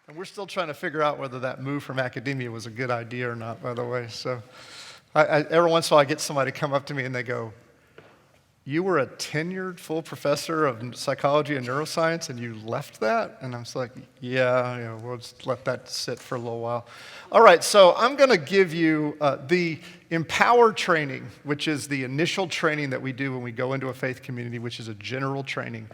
And we're still trying to figure out whether that move from academia was a good idea or not, by the way. So every once in a while I get somebody come up to me and they go, "You were a tenured full professor of psychology and neuroscience and you left that?" And I'm just like, yeah, we'll just let that sit for a little while. All right, so I'm going to give you the Empower training, which is the initial training that we do when we go into a faith community, which is a general training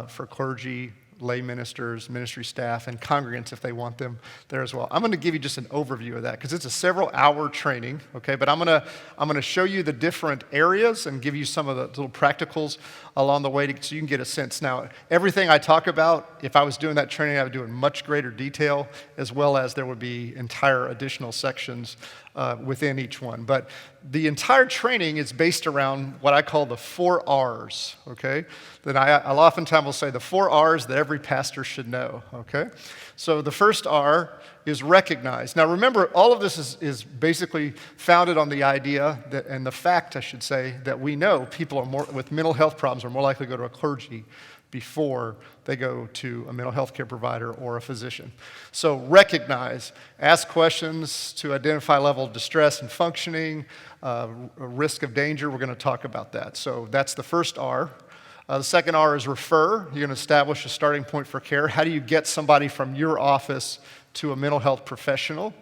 for clergy, lay ministers, ministry staff, and congregants if they want them there as well. I'm going to give you just an overview of that because it's a several-hour training, okay? But I'm going to show you the different areas and give you some of the little practicals along the way so you can get a sense. Now, everything I talk about, if I was doing that training, I would do it in much greater detail, as well as there would be entire additional sections within each one. But the entire training is based around what I call the 4 R's, okay? That I'll oftentimes will say the 4 R's that every pastor should know, okay? So the first R is recognize. Now remember, all of this is basically founded on the idea that, and the fact, I should say, that we know people with mental health problems are more likely to go to a clergy before they go to a mental health care provider or a physician. So recognize, ask questions to identify level of distress and functioning, risk of danger. We're going to talk about that. So that's the first R. The second R is refer. You're going to establish a starting point for care. How do you get somebody from your office to a mental health professional?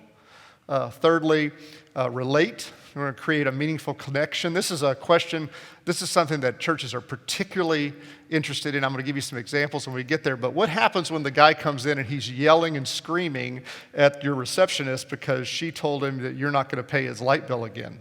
Thirdly, relate. We're going to create a meaningful connection. This is a question, this is something that churches are particularly interested in. I'm going to give you some examples when we get there. But what happens when the guy comes in and he's yelling and screaming at your receptionist because she told him that you're not going to pay his light bill again?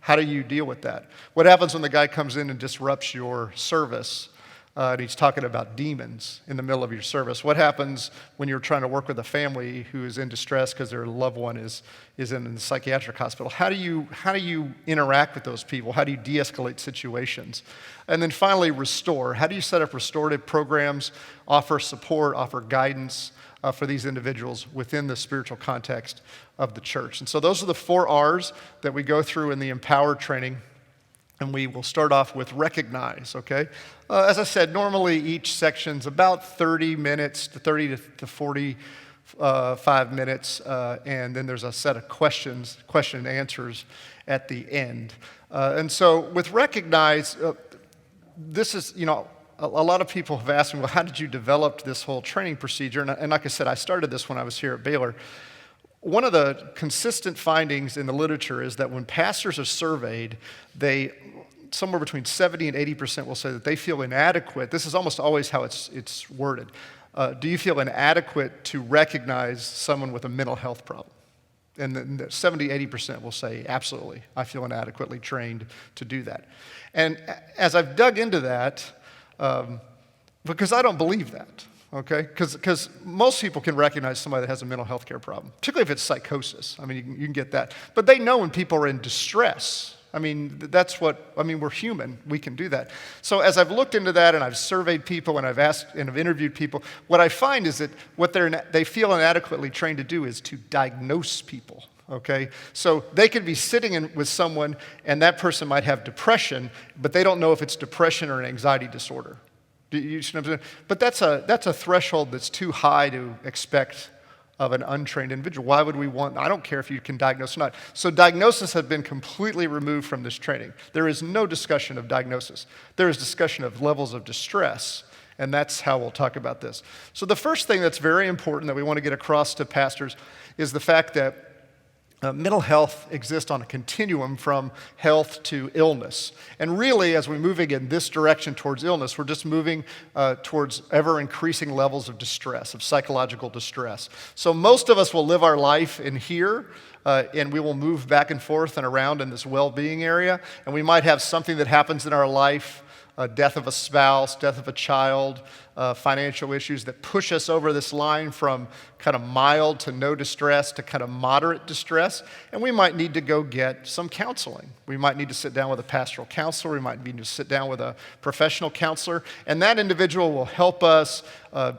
How do you deal with that? What happens when the guy comes in and disrupts your service and he's talking about demons in the middle of your service? What happens when you're trying to work with a family who is in distress because their loved one is in the psychiatric hospital? How do you interact with those people? How do you de-escalate situations? And then finally, restore. How do you set up restorative programs, offer support, offer guidance for these individuals within the spiritual context of the church? And so those are the 4 R's that we go through in the Empower training. And we will start off with recognize, okay? As I said, normally each section's about 30 minutes to 30 to 45 minutes, and then there's a set of question and answers at the end. And so with recognize, this is, a lot of people have asked me, well, how did you develop this whole training procedure? And like I said, I started this when I was here at Baylor. One of the consistent findings in the literature is that when pastors are surveyed, somewhere between 70 and 80% will say that they feel inadequate. This is almost always how it's worded. Do you feel inadequate to recognize someone with a mental health problem? And then 70, 80% will say, absolutely, I feel inadequately trained to do that. And as I've dug into that, because I don't believe that, okay? Because most people can recognize somebody that has a mental health care problem, particularly if it's psychosis. I mean, you can get that. But they know when people are in distress. I mean, we're human. We can do that. So as I've looked into that and I've surveyed people and I've asked and I've interviewed people, what I find is that what they feel inadequately trained to do is to diagnose people, okay? So they could be sitting with someone and that person might have depression, but they don't know if it's depression or an anxiety disorder. You know what I'm saying? But that's a threshold that's too high to expect of an untrained individual. Why would we I don't care if you can diagnose or not. So diagnosis has been completely removed from this training. There is no discussion of diagnosis. There is discussion of levels of distress, and that's how we'll talk about this. So the first thing that's very important that we want to get across to pastors is the fact that mental health exists on a continuum from health to illness. And really, as we're moving in this direction towards illness, we're just moving towards ever-increasing levels of distress, of psychological distress. So most of us will live our life in here, and we will move back and forth and around in this well-being area. And we might have something that happens in our life, death of a spouse, death of a child, financial issues that push us over this line from kind of mild to no distress to kind of moderate distress, and we might need to go get some counseling. We might need to sit down with a pastoral counselor. We might need to sit down with a professional counselor, and that individual will help us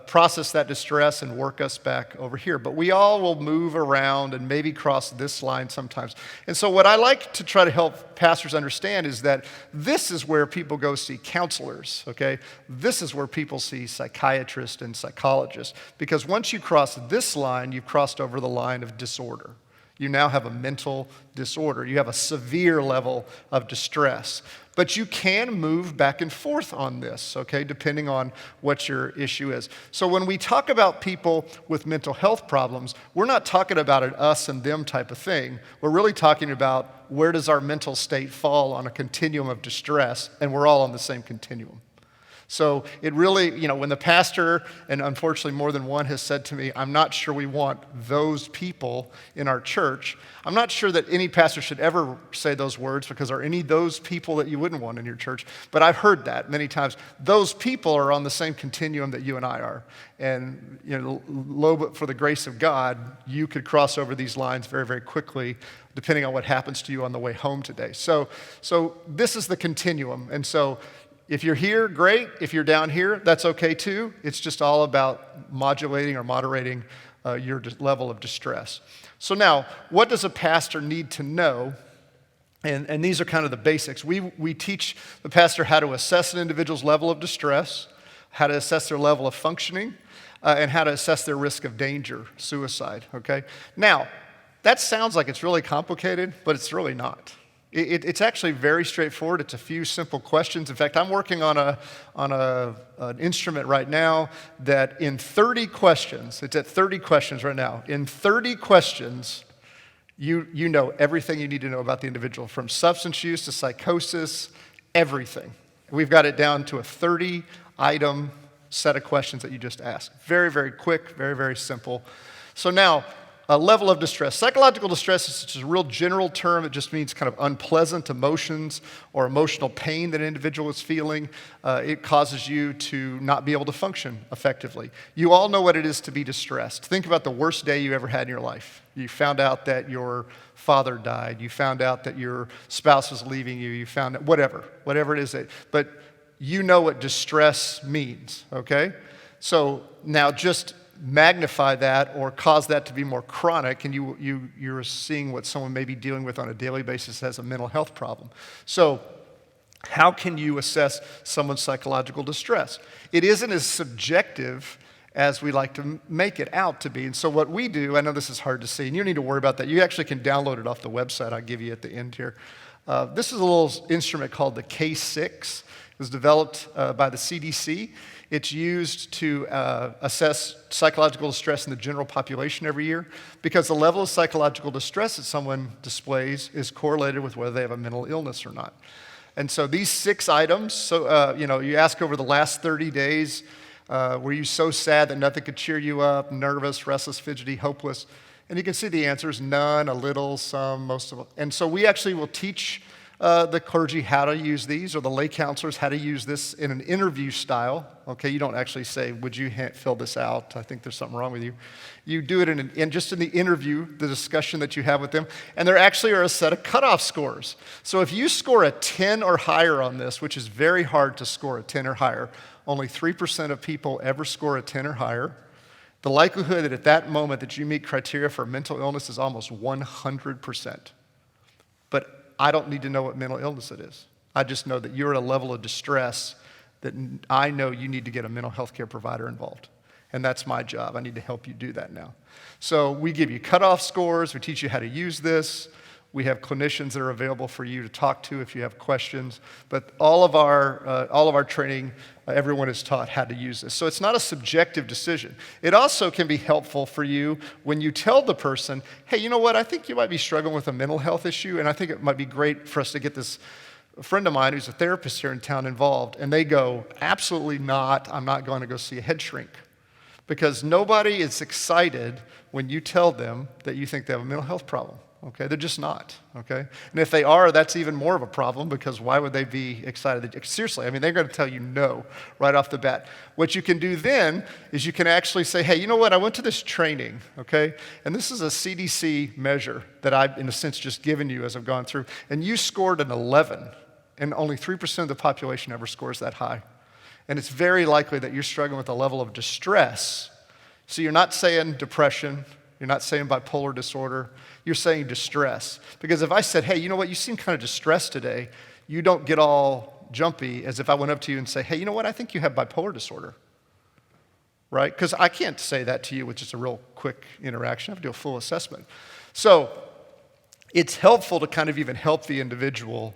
process that distress and work us back over here. But we all will move around and maybe cross this line sometimes. And so what I like to try to help pastors understand is that this is where people go see counselors, okay? This is where people see psychiatrists, and psychologists. Because once you cross this line, you've crossed over the line of disorder. You now have a mental disorder. You have a severe level of distress. But you can move back and forth on this, okay, depending on what your issue is. So when we talk about people with mental health problems, we're not talking about an us and them type of thing. We're really talking about where does our mental state fall on a continuum of distress, and we're all on the same continuum. So it really, when the pastor, and unfortunately more than one, has said to me, I'm not sure we want those people in our church, I'm not sure that any pastor should ever say those words, because are any of those people that you wouldn't want in your church? But I've heard that many times. Those people are on the same continuum that you and I are. And, for the grace of God, you could cross over these lines very, very quickly, depending on what happens to you on the way home today. So this is the continuum. And so if you're here, great. If you're down here, that's okay too. It's just all about modulating or moderating your level of distress. So now, what does a pastor need to know? And these are kind of the basics. We teach the pastor how to assess an individual's level of distress, how to assess their level of functioning, and how to assess their risk of danger, suicide, okay? Now, that sounds like it's really complicated, but it's really not. It's actually very straightforward. It's a few simple questions. In fact, I'm working on an instrument right now that in 30 questions, it's at 30 questions right now. In 30 questions, you know everything you need to know about the individual, from substance use to psychosis, everything. We've got it down to a 30-item set of questions that you just ask. Very, very quick, very, very simple. So now, a level of distress. Psychological distress is just a real general term. It just means kind of unpleasant emotions or emotional pain that an individual is feeling. It causes you to not be able to function effectively. You all know what it is to be distressed. Think about the worst day you ever had in your life. You found out that your father died. You found out that your spouse was leaving you. You found out whatever it is. But you know what distress means, okay? So now just magnify that or cause that to be more chronic, and you're seeing what someone may be dealing with on a daily basis as a mental health problem. So how can you assess someone's psychological distress? It isn't as subjective as we like to make it out to be. And so what we do, I know this is hard to see, and you don't need to worry about that. You actually can download it off the website I'll give you at the end here. This is a little instrument called the K6. It was developed by the CDC. It's used to assess psychological distress in the general population every year, because the level of psychological distress that someone displays is correlated with whether they have a mental illness or not. And so these 6 items, you ask over the last 30 days, were you so sad that nothing could cheer you up, nervous, restless, fidgety, hopeless? And you can see the answers: none, a little, some, most of it. And so we actually will teach the clergy how to use these, or the lay counselors how to use this in an interview style. Okay, you don't actually say, would you fill this out? I think there's something wrong with you. You do it in just in the interview, the discussion that you have with them. And there actually are a set of cutoff scores. So if you score a 10 or higher on this, which is very hard to score a 10 or higher, only 3% of people ever score a 10 or higher. The likelihood that at that moment that you meet criteria for mental illness is almost 100%. But I don't need to know what mental illness it is. I just know that you're at a level of distress that I know you need to get a mental health care provider involved. And that's my job. I need to help you do that now. So we give you cutoff scores. We teach you how to use this. We have clinicians that are available for you to talk to if you have questions. But all of our training, everyone is taught how to use this. So it's not a subjective decision. It also can be helpful for you when you tell the person, hey, you know what, I think you might be struggling with a mental health issue, and I think it might be great for us to get this friend of mine who's a therapist here in town involved. And they go, absolutely not, I'm not going to go see a head shrink. Because nobody is excited when you tell them that you think they have a mental health problem. Okay, they're just not, okay? And if they are, that's even more of a problem, because why would they be excited? Seriously, I mean, they're going to tell you no right off the bat. What you can do then is you can actually say, hey, you know what, I went to this training, okay? And this is a CDC measure that I've, in a sense, just given you as I've gone through. And you scored an 11, and only 3% of the population ever scores that high. And it's very likely that you're struggling with a level of distress. So you're not saying depression, you're not saying bipolar disorder, you're saying distress. Because if I said, hey, you know what, you seem kind of distressed today, you don't get all jumpy as if I went up to you and say, hey, you know what, I think you have bipolar disorder. right? Because I can't say that to you with just a real quick interaction. I have to do a full assessment. So it's helpful to kind of even help the individual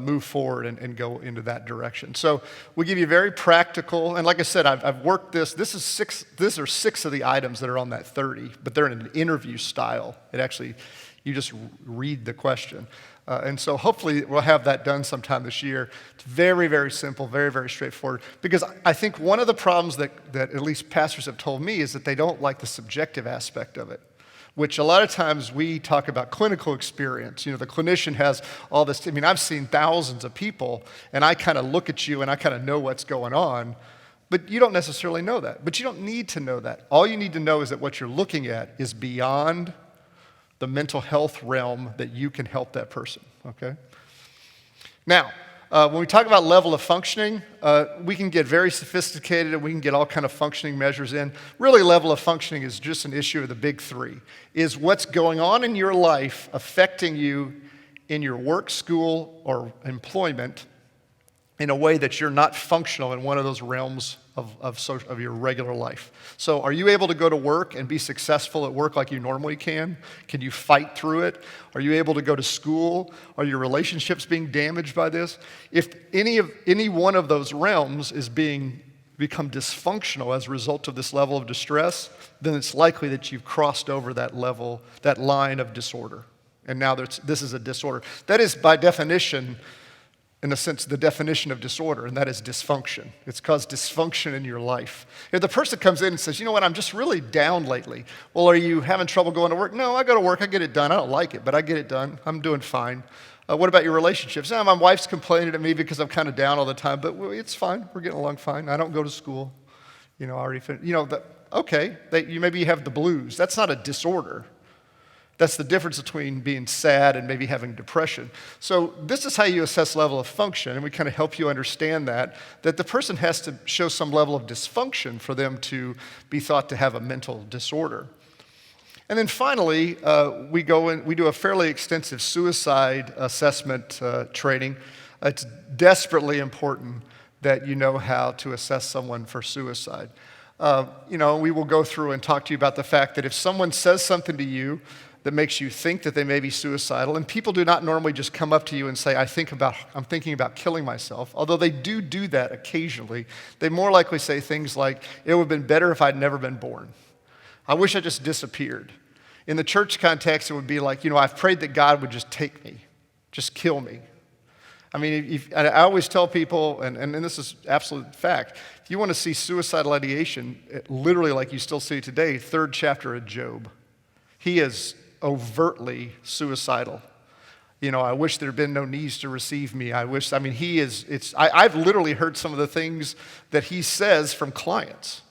move forward and go into that direction. So we give you very practical, and like I said, I've worked this. These are 6 of the items that are on that 30, but they're in an interview style. It actually, you just read the question. And so hopefully we'll have that done sometime this year. It's very, very simple, very, very straightforward. Because I think one of the problems that at least pastors have told me is that they don't like the subjective aspect of it, which a lot of times we talk about clinical experience. You know, the clinician has all this. I mean, I've seen thousands of people, and I kind of look at you and I kind of know what's going on, but you don't necessarily know that. But you don't need to know that. All you need to know is that what you're looking at is beyond the mental health realm that you can help that person, okay? Now, when we talk about level of functioning, we can get very sophisticated and we can get all kind of functioning measures in. Really, level of functioning is just an issue of the big 3. Is what's going on in your life affecting you in your work, school, or employment in a way that you're not functional in one of those realms of your regular life. So are you able to go to work and be successful at work like you normally can? Can you fight through it? Are you able to go to school? Are your relationships being damaged by this? If any one of those realms is become dysfunctional as a result of this level of distress, then it's likely that you've crossed over that level, that line of disorder. And now this is a disorder. That is, by definition, in a sense, the definition of disorder, and that is dysfunction. It's caused dysfunction in your life. If the person comes in and says, you know what, I'm just really down lately. Well, are you having trouble going to work? No, I go to work, I get it done. I don't like it, but I get it done. I'm doing fine. What about your relationships? My wife's complaining at me because I'm kind of down all the time, but it's fine. We're getting along fine. I don't go to school. I already finished. You maybe have the blues. That's not a disorder. That's the difference between being sad and maybe having depression. So this is how you assess level of function, and we kind of help you understand that the person has to show some level of dysfunction for them to be thought to have a mental disorder. And then finally, we do a fairly extensive suicide assessment training. It's desperately important that you know how to assess someone for suicide. We will go through and talk to you about the fact that if someone says something to you that makes you think that they may be suicidal, and people do not normally just come up to you and say, I'm thinking about killing myself, although they do that occasionally, they more likely say things like, it would have been better if I'd never been born. I wish I just disappeared. In the church context, it would be like, I've prayed that God would just take me, just kill me. I mean, I always tell people, and this is absolute fact, if you want to see suicidal ideation, literally like you still see today, 3rd chapter of Job. He is overtly suicidal. I wish there had been no knees to receive me. I've literally heard some of the things that he says from clients.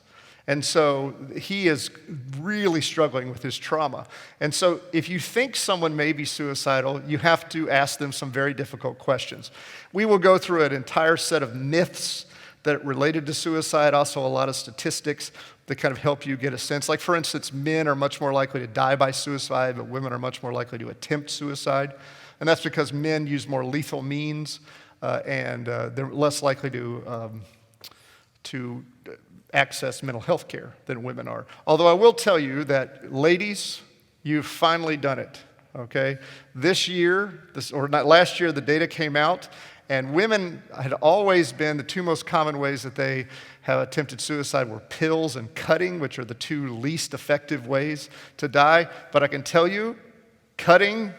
And so he is really struggling with his trauma. And so if you think someone may be suicidal, you have to ask them some very difficult questions. We will go through an entire set of myths that related to suicide, also a lot of statistics that kind of help you get a sense. Like, for instance, men are much more likely to die by suicide, but women are much more likely to attempt suicide. And that's because men use more lethal means, and they're less likely to access mental health care than women are. Although I will tell you that, ladies, you've finally done it, okay? Last year, the data came out, and women had always been the 2 most common ways that they have attempted suicide were pills and cutting, which are the 2 least effective ways to die. But I can tell you, cutting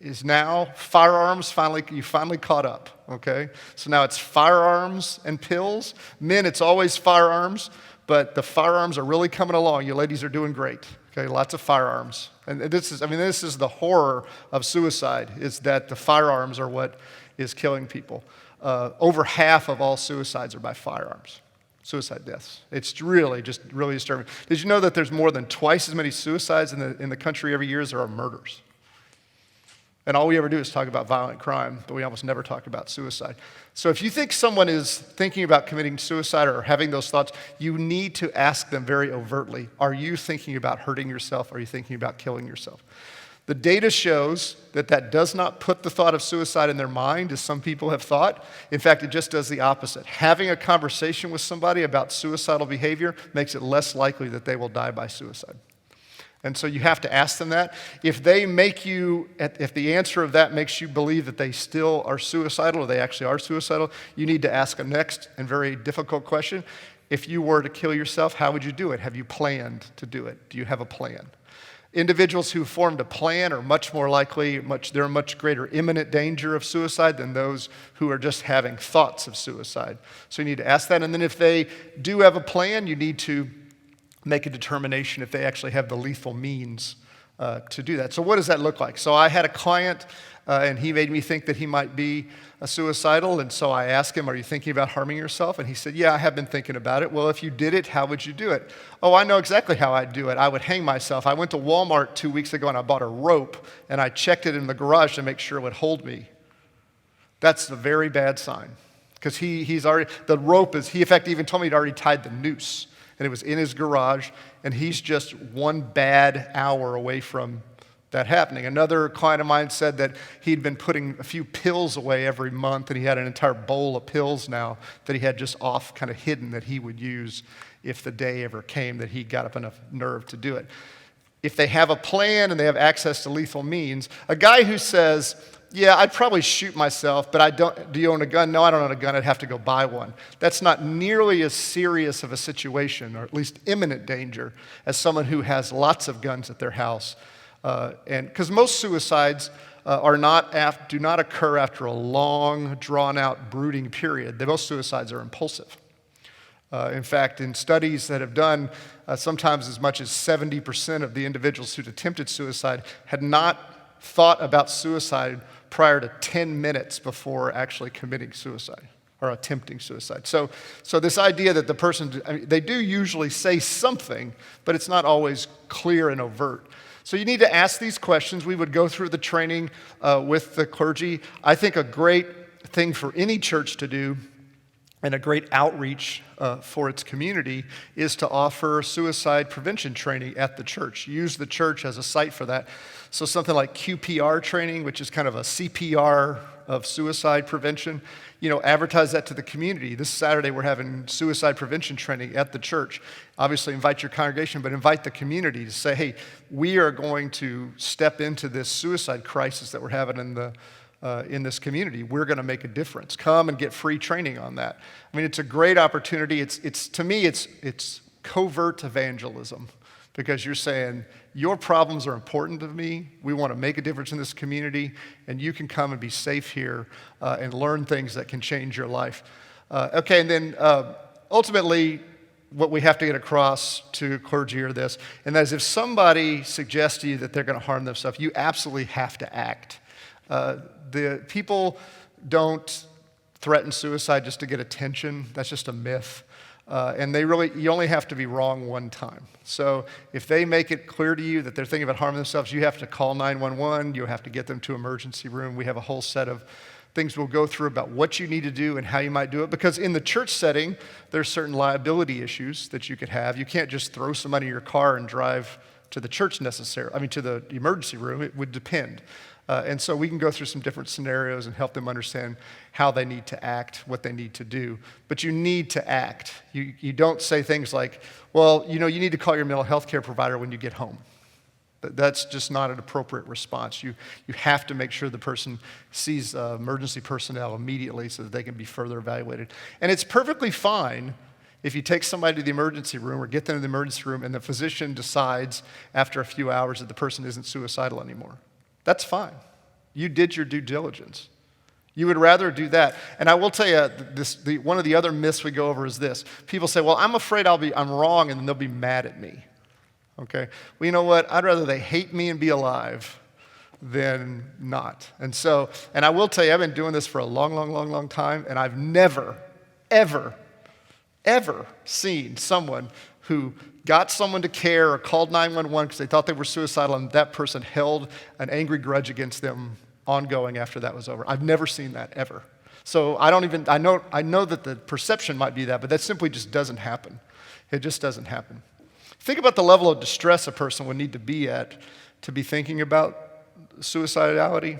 is now firearms. You finally caught up, okay? So now it's firearms and pills. Men, it's always firearms, but the firearms are really coming along. You ladies are doing great, okay? Lots of firearms. And this is the horror of suicide, is that the firearms are what is killing people. Over half of all suicides are by firearms. Suicide deaths. It's really disturbing. Did you know that there's more than twice as many suicides in the country every year as there are murders? And all we ever do is talk about violent crime, but we almost never talk about suicide. So if you think someone is thinking about committing suicide or having those thoughts, you need to ask them very overtly, are you thinking about hurting yourself? Are you thinking about killing yourself? The data shows that that does not put the thought of suicide in their mind, as some people have thought. In fact, it just does the opposite. Having a conversation with somebody about suicidal behavior makes it less likely that they will die by suicide. And so you have to ask them that. If the answer of that makes you believe that they still are suicidal or they actually are suicidal, you need to ask a next and very difficult question. If you were to kill yourself, how would you do it? Have you planned to do it? Do you have a plan? Individuals who formed a plan are much more likely, they're in much greater imminent danger of suicide than those who are just having thoughts of suicide. So you need to ask that. And then if they do have a plan, you need to make a determination if they actually have the lethal means to do that. So what does that look like? So I had a client, and he made me think that he might be suicidal, and so I asked him, are you thinking about harming yourself? And he said, yeah, I have been thinking about it. Well, if you did it, how would you do it? Oh, I know exactly how I'd do it. I would hang myself. I went to Walmart 2 weeks ago, and I bought a rope, and I checked it in the garage to make sure it would hold me. That's a very bad sign, because he's already, the rope is, he in fact even told me he'd already tied the noose, and it was in his garage, and he's just one bad hour away from that happening. Another client of mine said that he'd been putting a few pills away every month, and he had an entire bowl of pills now that he had just off kind of hidden that he would use if the day ever came that he got up enough nerve to do it. If they have a plan and they have access to lethal means, a guy who says, yeah, I'd probably shoot myself, but do you own a gun? No, I don't own a gun. I'd have to go buy one. That's not nearly as serious of a situation, or at least imminent danger, as someone who has lots of guns at their house. And because most suicides do not occur after a long, drawn-out, brooding period. Most suicides are impulsive. In fact, in studies that have done, sometimes as much as 70% of the individuals who'd attempted suicide had not thought about suicide prior to 10 minutes before actually committing suicide or attempting suicide. So this idea that the person, they do usually say something, but it's not always clear and overt. So you need to ask these questions. We would go through the training with the clergy. I think a great thing for any church to do and a great outreach for its community is to offer suicide prevention training at the church. Use the church as a site for that. So something like QPR training, which is kind of a CPR of suicide prevention, advertise that to the community. This Saturday we're having suicide prevention training at the church. Obviously invite your congregation, but invite the community to say, hey, we are going to step into this suicide crisis that we're having in this community. We're going to make a difference. Come and get free training on that. I mean, it's a great opportunity. To me, it's covert evangelism, because you're saying, your problems are important to me. We want to make a difference in this community, and you can come and be safe here and learn things that can change your life. And then ultimately, what we have to get across to clergy are this, and that is if somebody suggests to you that they're going to harm themselves, you absolutely have to act. The people don't threaten suicide just to get attention. That's just a myth. And you only have to be wrong one time. So if they make it clear to you that they're thinking about harming themselves, you have to call 911. You have to get them to emergency room. We have a whole set of things we'll go through about what you need to do and how you might do it. Because in the church setting, there's certain liability issues that you could have. You can't just throw somebody in your car and drive to the church to the emergency room. It would depend. And so we can go through some different scenarios and help them understand how they need to act, what they need to do. But you need to act. You don't say things like, well, you need to call your mental health care provider when you get home. That's just not an appropriate response. You have to make sure the person sees emergency personnel immediately so that they can be further evaluated. And it's perfectly fine if you take somebody to the emergency room or get them to the emergency room and the physician decides after a few hours that the person isn't suicidal anymore. That's fine. You did your due diligence. You would rather do that. And I will tell you, one of the other myths we go over is this. People say, well, I'm afraid I'm wrong, and then they'll be mad at me. Okay? Well, you know what? I'd rather they hate me and be alive than not. And I will tell you, I've been doing this for a long, long, long, long time, and I've never, ever, ever seen someone who got someone to care or called 911 because they thought they were suicidal, and that person held an angry grudge against them ongoing after that was over. I've never seen that ever. So I know that the perception might be that, but that simply just doesn't happen. It just doesn't happen. Think about the level of distress a person would need to be at to be thinking about suicidality,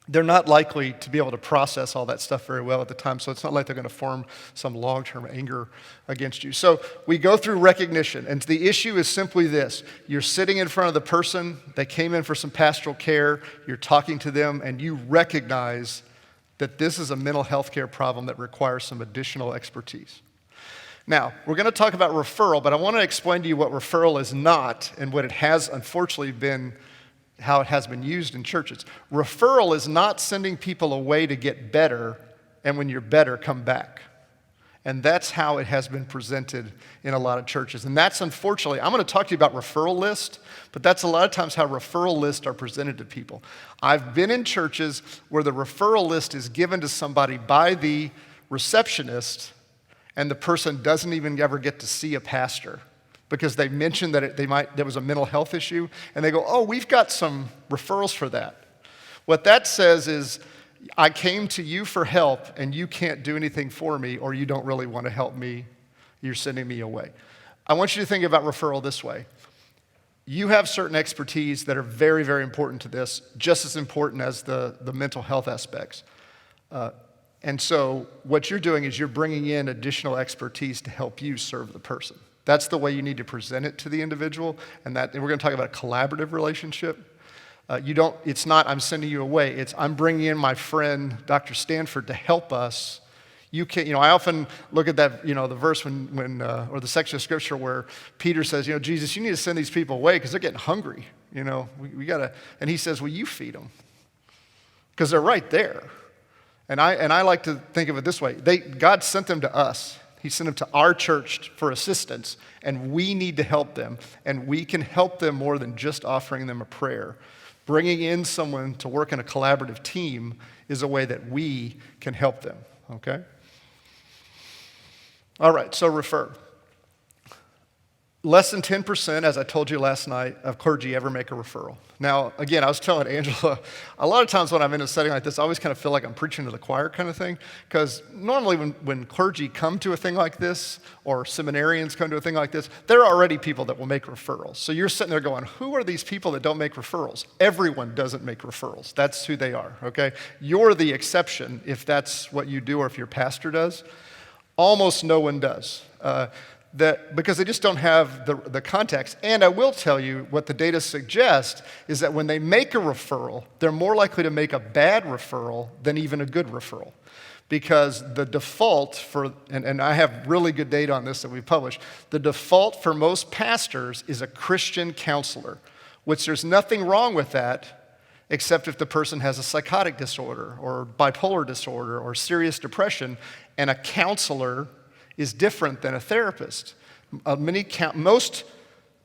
they're not likely to be able to process all that stuff very well at the time, so it's not like they're going to form some long-term anger against you. So we go through recognition, and the issue is simply this. You're sitting in front of the person, they came in for some pastoral care, you're talking to them, and you recognize that this is a mental health care problem that requires some additional expertise. Now, we're going to talk about referral, but I want to explain to you what referral is not and what it has unfortunately been, how it has been used in churches. Referral is not sending people away to get better, and when you're better, come back. And that's how it has been presented in a lot of churches. And that's unfortunately, I'm going to talk to you about referral lists, but that's a lot of times how referral lists are presented to people. I've been in churches where the referral list is given to somebody by the receptionist, and the person doesn't even ever get to see a pastor, because they mentioned that there was a mental health issue, and they go, oh, we've got some referrals for that. What that says is, I came to you for help, and you can't do anything for me, or you don't really want to help me, you're sending me away. I want you to think about referral this way. You have certain expertise that are very, very important to this, just as important as the mental health aspects. And so what you're doing is you're bringing in additional expertise to help you serve the person. That's the way you need to present it to the individual, and we're going to talk about a collaborative relationship. It's not I'm sending you away. It's I'm bringing in my friend, Dr. Stanford, to help us. I often look at that, the verse when or the section of scripture where Peter says, Jesus, you need to send these people away because they're getting hungry. We gotta, and he says, well, you feed them because they're right there. And I like to think of it this way: God sent them to us. He sent them to our church for assistance, and we need to help them. And we can help them more than just offering them a prayer. Bringing in someone to work in a collaborative team is a way that we can help them, okay? All right, so refer. Less than 10%, as I told you last night, of clergy ever make a referral. Now, again, I was telling Angela, a lot of times when I'm in a setting like this, I always kind of feel like I'm preaching to the choir kind of thing, because normally when clergy come to a thing like this, or seminarians come to a thing like this, there are already people that will make referrals. So you're sitting there going, who are these people that don't make referrals? Everyone doesn't make referrals. That's who they are, okay? You're the exception if that's what you do or if your pastor does. Almost no one does. Because they just don't have the context. And I will tell you what the data suggest is that when they make a referral, they're more likely to make a bad referral than even a good referral. Because the default for, and I have really good data on this that we published, the default for most pastors is a Christian counselor, which there's nothing wrong with that, except if the person has a psychotic disorder or bipolar disorder or serious depression, and a counselor is different than a therapist.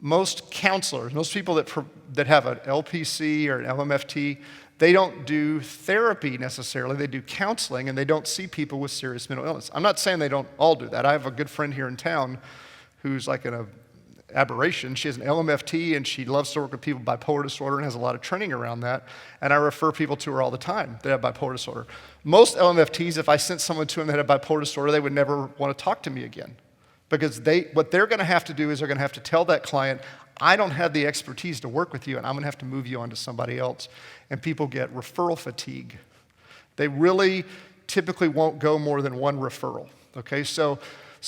Most counselors, most people that have an LPC or an LMFT, they don't do therapy necessarily. They do counseling, and they don't see people with serious mental illness. I'm not saying they don't all do that. I have a good friend here in town who's like an aberration. She has an LMFT, and she loves to work with people with bipolar disorder and has a lot of training around that. And I refer people to her all the time that have bipolar disorder. Most LMFTs, if I sent someone to them that had bipolar disorder, they would never want to talk to me again. Because what they're going to have to do is they're going to have to tell that client, I don't have the expertise to work with you, and I'm going to have to move you on to somebody else. And people get referral fatigue. They really typically won't go more than one referral. Okay, so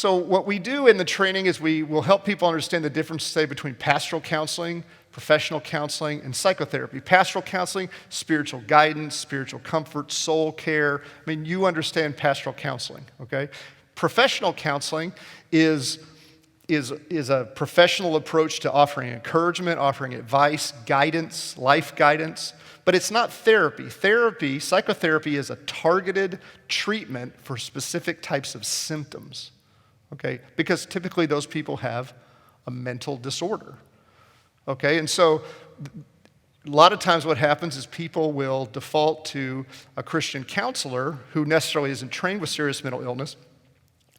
what we do in the training is we will help people understand the difference, say, between pastoral counseling, professional counseling, and psychotherapy. Pastoral counseling, spiritual guidance, spiritual comfort, soul care. I mean, you understand pastoral counseling, okay? Professional counseling is a professional approach to offering encouragement, offering advice, guidance, life guidance, but it's not therapy. Psychotherapy is a targeted treatment for specific types of symptoms. Okay, because typically those people have a mental disorder. Okay, and so a lot of times what happens is people will default to a Christian counselor who necessarily isn't trained with serious mental illness,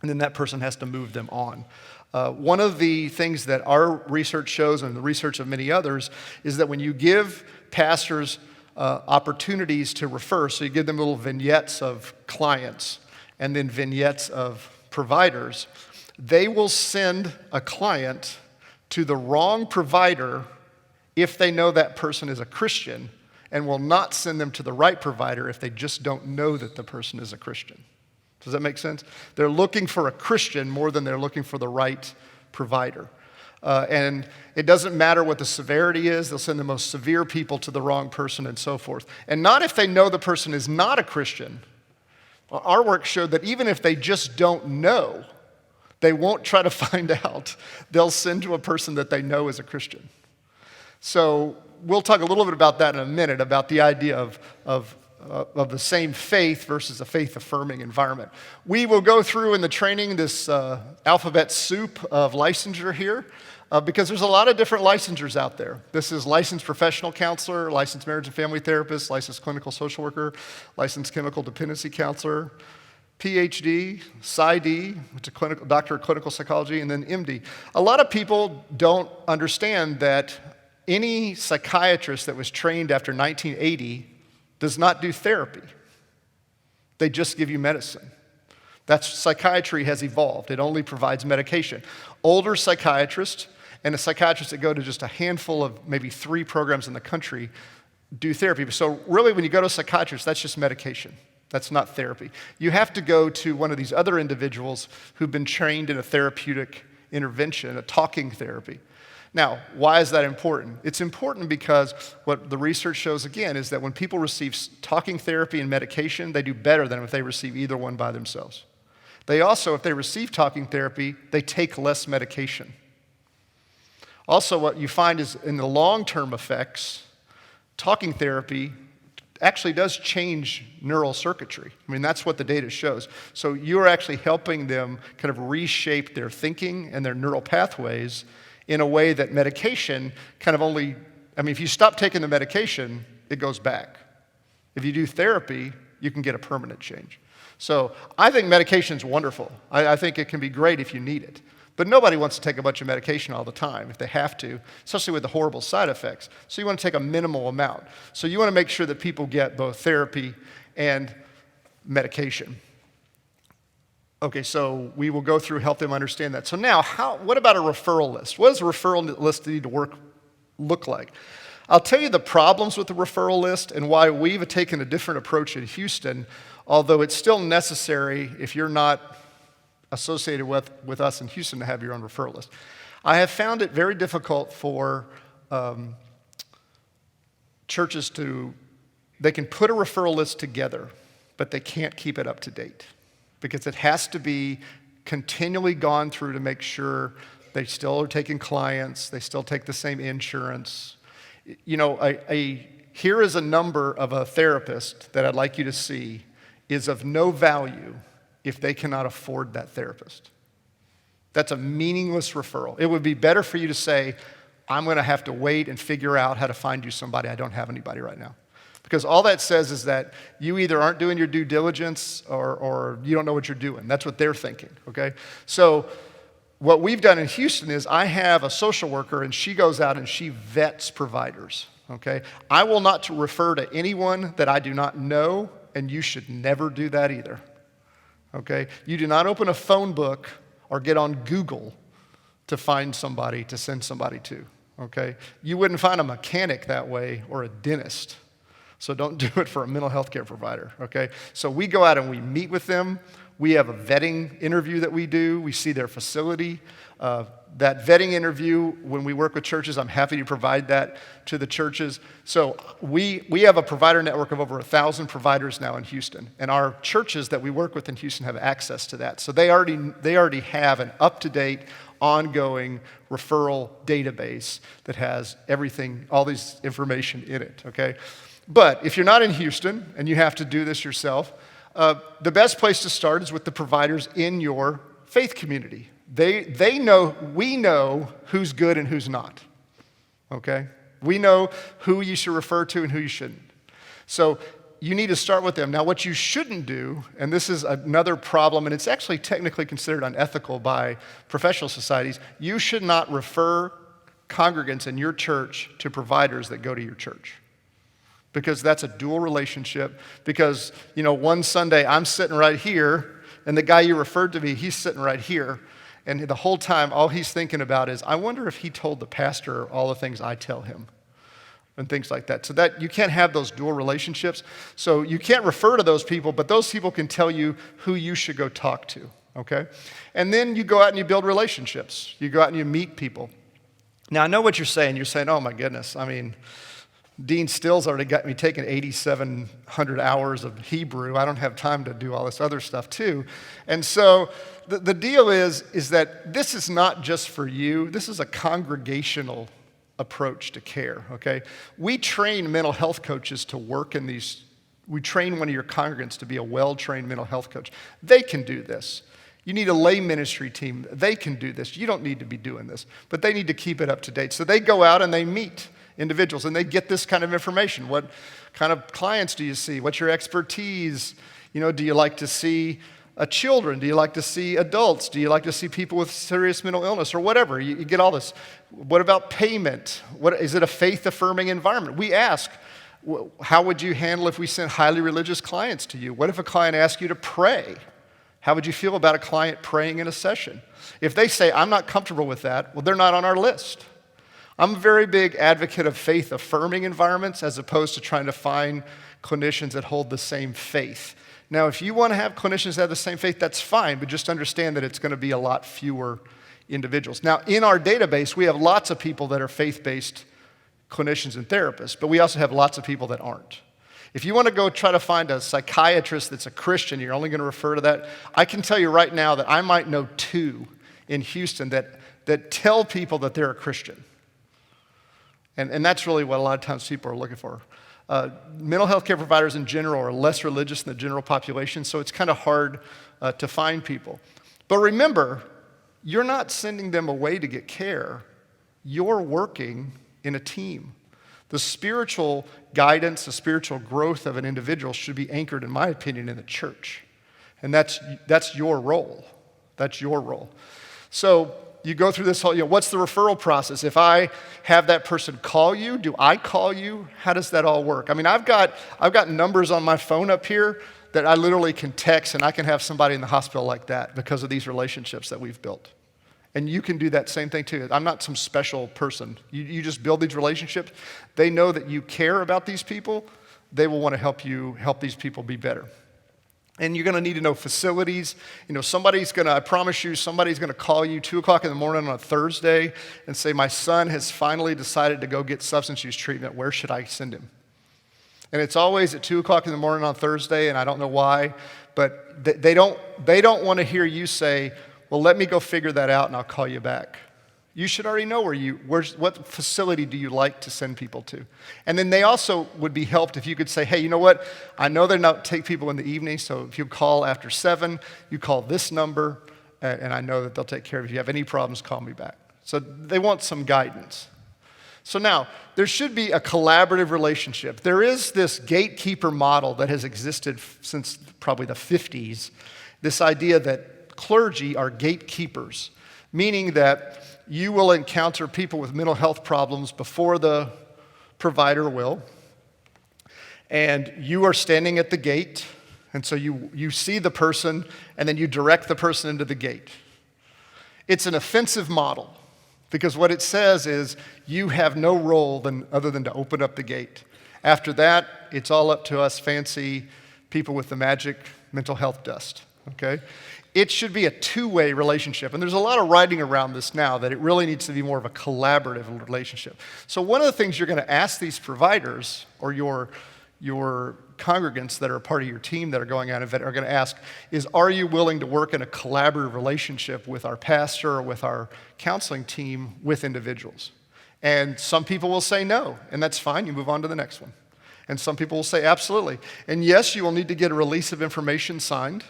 and then that person has to move them on. One of the things that our research shows, and the research of many others, is that when you give pastors opportunities to refer, so you give them little vignettes of clients and then vignettes of providers, they will send a client to the wrong provider if they know that person is a Christian, and will not send them to the right provider if they just don't know that the person is a Christian. Does that make sense? They're looking for a Christian more than they're looking for the right provider. And it doesn't matter what the severity is. They'll send the most severe people to the wrong person and so forth. And not if they know the person is not a Christian. Our work showed that even if they just don't know, they won't try to find out. They'll send to a person that they know is a Christian. So we'll talk a little bit about that in a minute, about the idea of the same faith versus a faith-affirming environment. We will go through in the training this alphabet soup of licensure here, because there's a lot of different licensures out there. This is licensed professional counselor, licensed marriage and family therapist, licensed clinical social worker, licensed chemical dependency counselor, PhD, PsyD, which is a doctor of clinical psychology, and then MD. A lot of people don't understand that any psychiatrist that was trained after 1980 does not do therapy. They just give you medicine. That's psychiatry has evolved. It only provides medication. Older psychiatrists and the psychiatrists that go to just a handful of maybe 3 programs in the country do therapy. So really when you go to a psychiatrist, that's just medication. That's not therapy. You have to go to one of these other individuals who've been trained in a therapeutic intervention, a talking therapy. Now, why is that important? It's important because what the research shows, again, is that when people receive talking therapy and medication, they do better than if they receive either one by themselves. They also, if they receive talking therapy, they take less medication. Also, what you find is in the long-term effects, talking therapy actually does change neural circuitry. I mean, that's what the data shows. So you're actually helping them kind of reshape their thinking and their neural pathways in a way that medication kind of only, I mean, if you stop taking the medication, it goes back. If you do therapy, you can get a permanent change. So I think medication's wonderful. I think it can be great if you need it. But nobody wants to take a bunch of medication all the time if they have to, especially with the horrible side effects. So you want to take a minimal amount. So you want to make sure that people get both therapy and medication. Okay, so we will go through, help them understand that. So now, what about a referral list? What does a referral list need to look like? I'll tell you the problems with the referral list and why we've taken a different approach in Houston, although it's still necessary if you're not associated with us in Houston to have your own referral list. I have found it very difficult for churches they can put a referral list together, but they can't keep it up to date because it has to be continually gone through to make sure they still are taking clients, they still take the same insurance. You know, here is a number of a therapist that I'd like you to see is of no value if they cannot afford that therapist. That's a meaningless referral. It would be better for you to say, I'm going to have to wait and figure out how to find you somebody. I don't have anybody right now. Because all that says is that you either aren't doing your due diligence or you don't know what you're doing. That's what they're thinking, okay? So what we've done in Houston is I have a social worker and she goes out and she vets providers, okay? I will not refer to anyone that I do not know, and you should never do that either, okay? You do not open a phone book or get on Google to find somebody to send somebody to, okay? You wouldn't find a mechanic that way or a dentist. So don't do it for a mental health care provider, okay? So we go out and we meet with them. We have a vetting interview that we do. We see their facility. That vetting interview, when we work with churches, I'm happy to provide that to the churches. So we have a provider network of over 1,000 providers now in Houston. And our churches that we work with in Houston have access to that. So they already have an up-to-date, ongoing referral database that has everything, all this information in it, okay? But if you're not in Houston and you have to do this yourself, the best place to start is with the providers in your faith community. We know who's good and who's not, okay? We know who you should refer to and who you shouldn't. So you need to start with them. Now, what you shouldn't do, and this is another problem, and it's actually technically considered unethical by professional societies, you should not refer congregants in your church to providers that go to your church. Because that's a dual relationship. Because, you know, one Sunday I'm sitting right here, and the guy you referred to me, he's sitting right here. And the whole time, all he's thinking about is, I wonder if he told the pastor all the things I tell him. and things like that. So that you can't have those dual relationships. So you can't refer to those people, but those people can tell you who you should go talk to, okay? And then you go out and you build relationships. You go out and you meet people. Now, I know what you're saying. You're saying, oh my goodness, I mean, Dean Still's already got me taking 8,700 hours of Hebrew. I don't have time to do all this other stuff too. And so the deal is that this is not just for you. This is a congregational approach to care, okay? We train mental health coaches to work in these. We train one of your congregants to be a well-trained mental health coach. They can do this. You need a lay ministry team. They can do this. You don't need to be doing this, but they need to keep it up to date. So they go out and they meet individuals and they get this kind of information. What kind of clients do you see? What's your expertise? You know, do you like to see children? Do you like to see adults? Do you like to see people with serious mental illness or whatever? You get all this. What about payment? Is it a faith-affirming environment? We ask, how would you handle if we sent highly religious clients to you? What if a client asked you to pray? How would you feel about a client praying in a session? If they say, I'm not comfortable with that, well, they're not on our list. I'm a very big advocate of faith-affirming environments as opposed to trying to find clinicians that hold the same faith. Now, if you want to have clinicians that have the same faith, that's fine, but just understand that it's going to be a lot fewer individuals. Now, in our database, we have lots of people that are faith-based clinicians and therapists, but we also have lots of people that aren't. If you want to go try to find a psychiatrist that's a Christian, you're only going to refer to that. I can tell you right now that I might know 2 in Houston that tell people that they're a Christian. And that's really what a lot of times people are looking for. Mental health care providers in general are less religious than the general population, so it's kind of hard to find people. But remember, you're not sending them away to get care. You're working in a team. The spiritual guidance, the spiritual growth of an individual should be anchored, in my opinion, in the church. And that's your role. That's your role. So you go through this whole, what's the referral process? If I have that person call you, do I call you? How does that all work? I mean, I've got numbers on my phone up here that I literally can text, and I can have somebody in the hospital like that because of these relationships that we've built. And you can do that same thing too. I'm not some special person. You just build these relationships. They know that you care about these people. They will want to help these people be better. And you're going to need to know facilities. I promise you, somebody's going to call you 2 o'clock in the morning on a Thursday and say, my son has finally decided to go get substance use treatment. Where should I send him? And it's always at 2 o'clock in the morning on Thursday, and I don't know why, but they don't want to hear you say, well, let me go figure that out and I'll call you back. You should already know what facility do you like to send people to. And then they also would be helped if you could say, hey, you know what? I know they don't take people in the evening, so if you call after 7, you call this number, and I know that they'll take care of you. If you have any problems, call me back. So they want some guidance. So now, there should be a collaborative relationship. There is this gatekeeper model that has existed since probably the 50s, this idea that clergy are gatekeepers, meaning that you will encounter people with mental health problems before the provider will, and you are standing at the gate, and so you see the person, and then you direct the person into the gate. It's an offensive model, because what it says is you have no role other than to open up the gate. After that, it's all up to us fancy people with the magic mental health dust, okay? It should be a two-way relationship. And there's a lot of writing around this now that it really needs to be more of a collaborative relationship. So one of the things you're going to ask these providers or your congregants that are part of your team that are going out and are going to ask is, are you willing to work in a collaborative relationship with our pastor or with our counseling team with individuals? And some people will say no, and that's fine. You move on to the next one. And some people will say absolutely. And yes, you will need to get a release of information signed.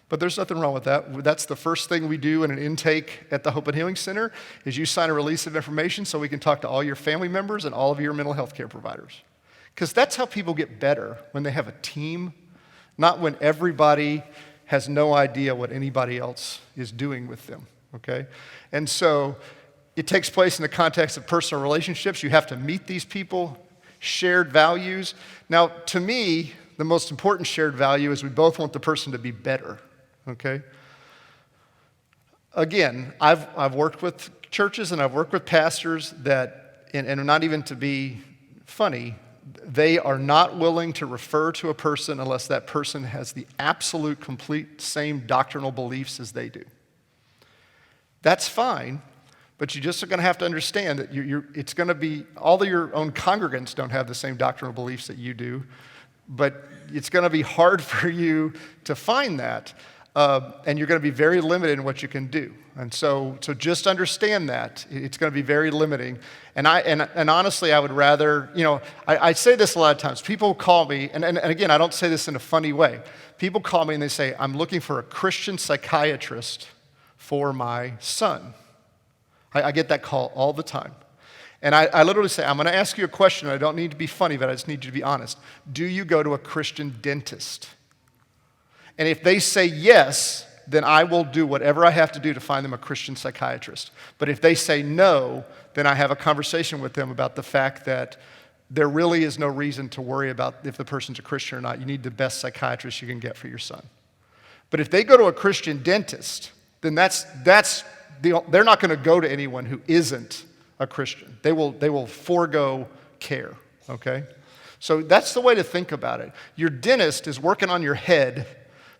But there's nothing wrong with that. That's the first thing we do in an intake at the Hope and Healing Center is you sign a release of information so we can talk to all your family members and all of your mental health care providers. Because that's how people get better, when they have a team, not when everybody has no idea what anybody else is doing with them, okay? And so it takes place in the context of personal relationships. You have to meet these people, shared values. Now, to me, the most important shared value is we both want the person to be better. Okay? Again, I've worked with churches and I've worked with pastors that, and not even to be funny, they are not willing to refer to a person unless that person has the absolute, complete same doctrinal beliefs as they do. That's fine, but you just are going to have to understand that it's going to be, all of your own congregants don't have the same doctrinal beliefs that you do, but it's going to be hard for you to find that, and you're going to be very limited in what you can do. And so just understand that. It's going to be very limiting. And honestly, I would rather, I say this a lot of times. People call me, and again, I don't say this in a funny way. People call me and they say, I'm looking for a Christian psychiatrist for my son. I get that call all the time. And I literally say, I'm going to ask you a question. I don't need to be funny, but I just need you to be honest. Do you go to a Christian dentist? And if they say yes, then I will do whatever I have to do to find them a Christian psychiatrist. But if they say no, then I have a conversation with them about the fact that there really is no reason to worry about if the person's a Christian or not. You need the best psychiatrist you can get for your son. But if they go to a Christian dentist, then they're not going to go to anyone who isn't a Christian. They will forego care, okay? So that's the way to think about it. Your dentist is working on your head,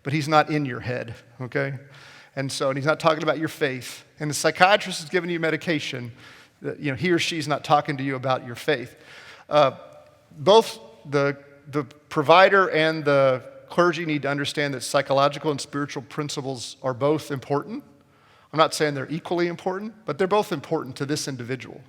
but he's not in your head, okay? And he's not talking about your faith. And the psychiatrist is giving you medication, he or she's not talking to you about your faith. Both the provider and the clergy need to understand that psychological and spiritual principles are both important. I'm not saying they're equally important, but they're both important to this individual.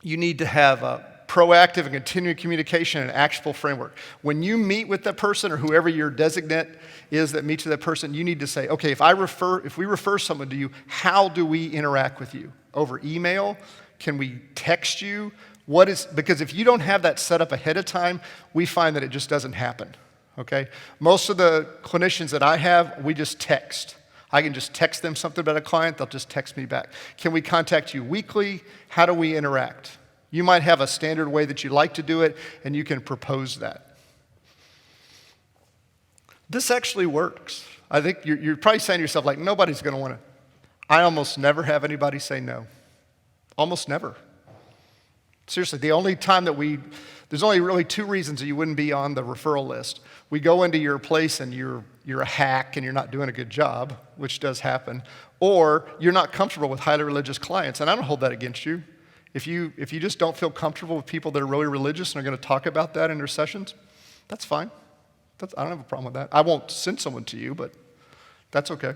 You need to have a proactive and continuing communication and actionable framework. When you meet with that person or whoever your designate is that meets with that person, you need to say, okay, if we refer someone to you, how do we interact with you? Over email? Can we text you? Because if you don't have that set up ahead of time, we find that it just doesn't happen, okay? Most of the clinicians that I have, we just text. I can just text them something about a client, they'll just text me back. Can we contact you weekly? How do we interact? You might have a standard way that you like to do it, and you can propose that. This actually works. I think you're probably saying to yourself, like, nobody's going to want to. I almost never have anybody say no. Almost never. Seriously, the only time there's only really two reasons that you wouldn't be on the referral list. We go into your place and you're a hack and you're not doing a good job, which does happen, or you're not comfortable with highly religious clients, and I don't hold that against you. If you just don't feel comfortable with people that are really religious and are going to talk about that in their sessions, that's fine. I don't have a problem with that. I won't send someone to you, but that's okay.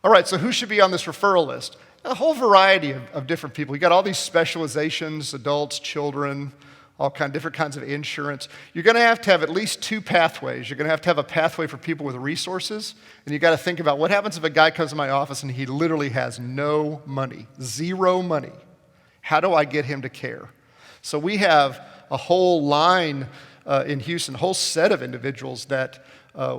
All right, so who should be on this referral list? A whole variety of different people. You got all these specializations, adults, children, all different kinds of insurance. You're going to have at least two pathways. You're going to have a pathway for people with resources, and you got to think about what happens if a guy comes to my office and he literally has no money, zero money. How do I get him to care? So we have a whole line in Houston, a whole set of individuals that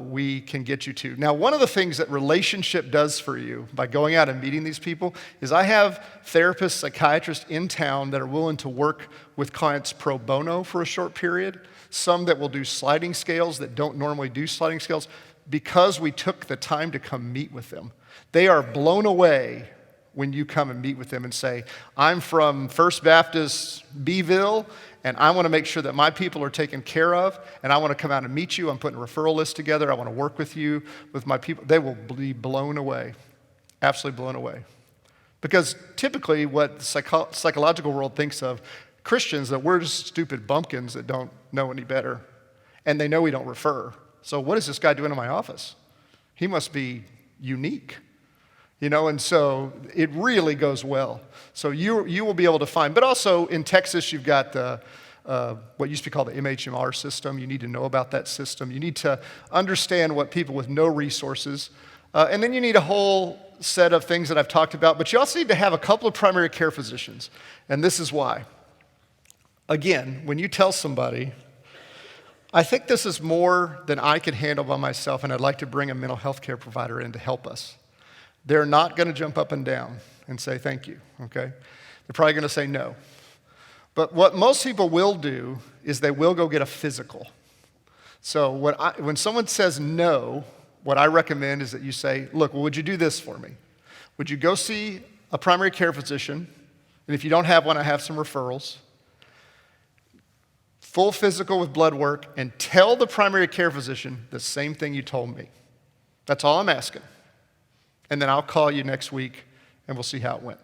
we can get you to. Now, one of the things that relationship does for you by going out and meeting these people is I have therapists, psychiatrists in town that are willing to work with clients pro bono for a short period, some that will do sliding scales that don't normally do sliding scales because we took the time to come meet with them. They are blown away when you come and meet with them and say, I'm from First Baptist Beeville, and I want to make sure that my people are taken care of, and I want to come out and meet you. I'm putting a referral list together. I want to work with you, with my people. They will be blown away, absolutely blown away. Because typically what the psychological world thinks of Christians, that we're just stupid bumpkins that don't know any better, and they know we don't refer. So what is this guy doing in my office? He must be unique. And so it really goes well. So you will be able to find, but also in Texas, you've got the what used to be called the MHMR system. You need to know about that system. You need to understand what people with no resources, and then you need a whole set of things that I've talked about, but you also need to have a couple of primary care physicians, and this is why. Again, when you tell somebody, I think this is more than I can handle by myself, and I'd like to bring a mental health care provider in to help us. They're not going to jump up and down and say thank you, okay? They're probably going to say no. But what most people will do is they will go get a physical. So when someone says no, what I recommend is that you say, look, well, would you do this for me? Would you go see a primary care physician And if you don't have one, I have some referrals. Full physical with blood work, and tell the primary care physician the same thing you told me. That's all I'm asking. And then I'll call you next week, and we'll see how it went.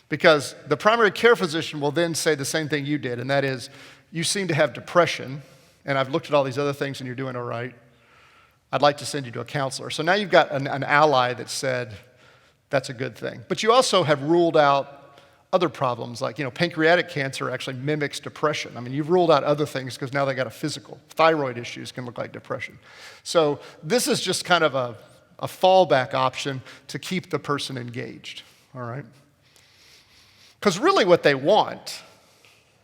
Because the primary care physician will then say the same thing you did, and that is, you seem to have depression, and I've looked at all these other things, and you're doing all right. I'd like to send you to a counselor. So now you've got an ally that said, that's a good thing. But you also have ruled out other problems, like, pancreatic cancer actually mimics depression. I mean, you've ruled out other things because now they got a physical. Thyroid issues can look like depression. So this is just kind of a fallback option to keep the person engaged, all right? Because really what they want,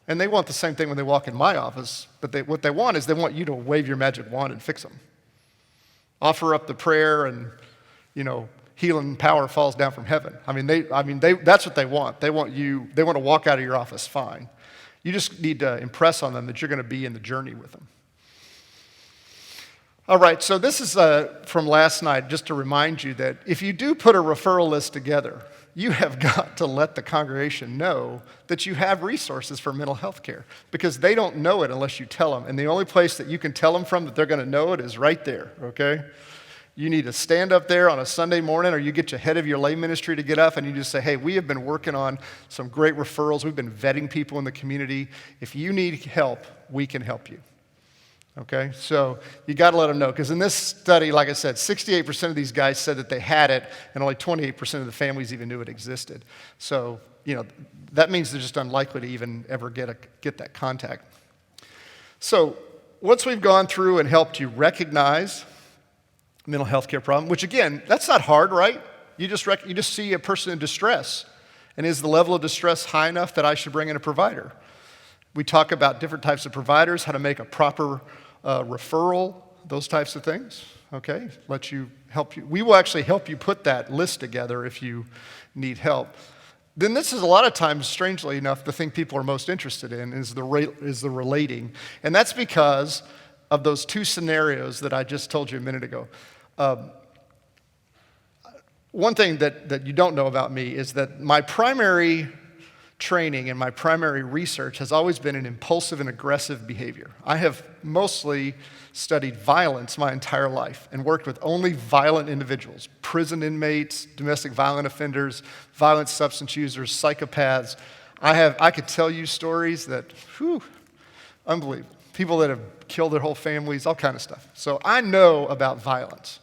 and they want the same thing when they walk in my office, but what they want is they want you to wave your magic wand and fix them. Offer up the prayer and, healing power falls down from heaven. That's what they want. They want to walk out of your office fine. You just need to impress on them that you're going to be in the journey with them. All right, so this is from last night, just to remind you that if you do put a referral list together, you have got to let the congregation know that you have resources for mental health care, because they don't know it unless you tell them. And the only place that you can tell them from that they're going to know it is right there, okay? You need to stand up there on a Sunday morning, or you get your head of your lay ministry to get up and you just say, hey, we have been working on some great referrals. We've been vetting people in the community. If you need help, we can help you. Okay, so you got to let them know, because in this study, like I said, 68% of these guys said that they had it, and only 28% of the families even knew it existed. So, that means they're just unlikely to even ever get that contact. So, once we've gone through and helped you recognize mental health care problem, which again, that's not hard, right? You just see a person in distress, and is the level of distress high enough that I should bring in a provider? We talk about different types of providers, how to make a proper referral, those types of things, okay? We will actually help you put that list together if you need help. Then this is a lot of times, strangely enough, the thing people are most interested in is the relating. And that's because of those two scenarios that I just told you a minute ago. One thing that you don't know about me is that my primary training and my primary research has always been in impulsive and aggressive behavior. I have mostly studied violence my entire life and worked with only violent individuals, prison inmates, domestic violent offenders, violent substance users, psychopaths. I could tell you stories that, unbelievable. People that have killed their whole families, all kind of stuff. So I know about violence.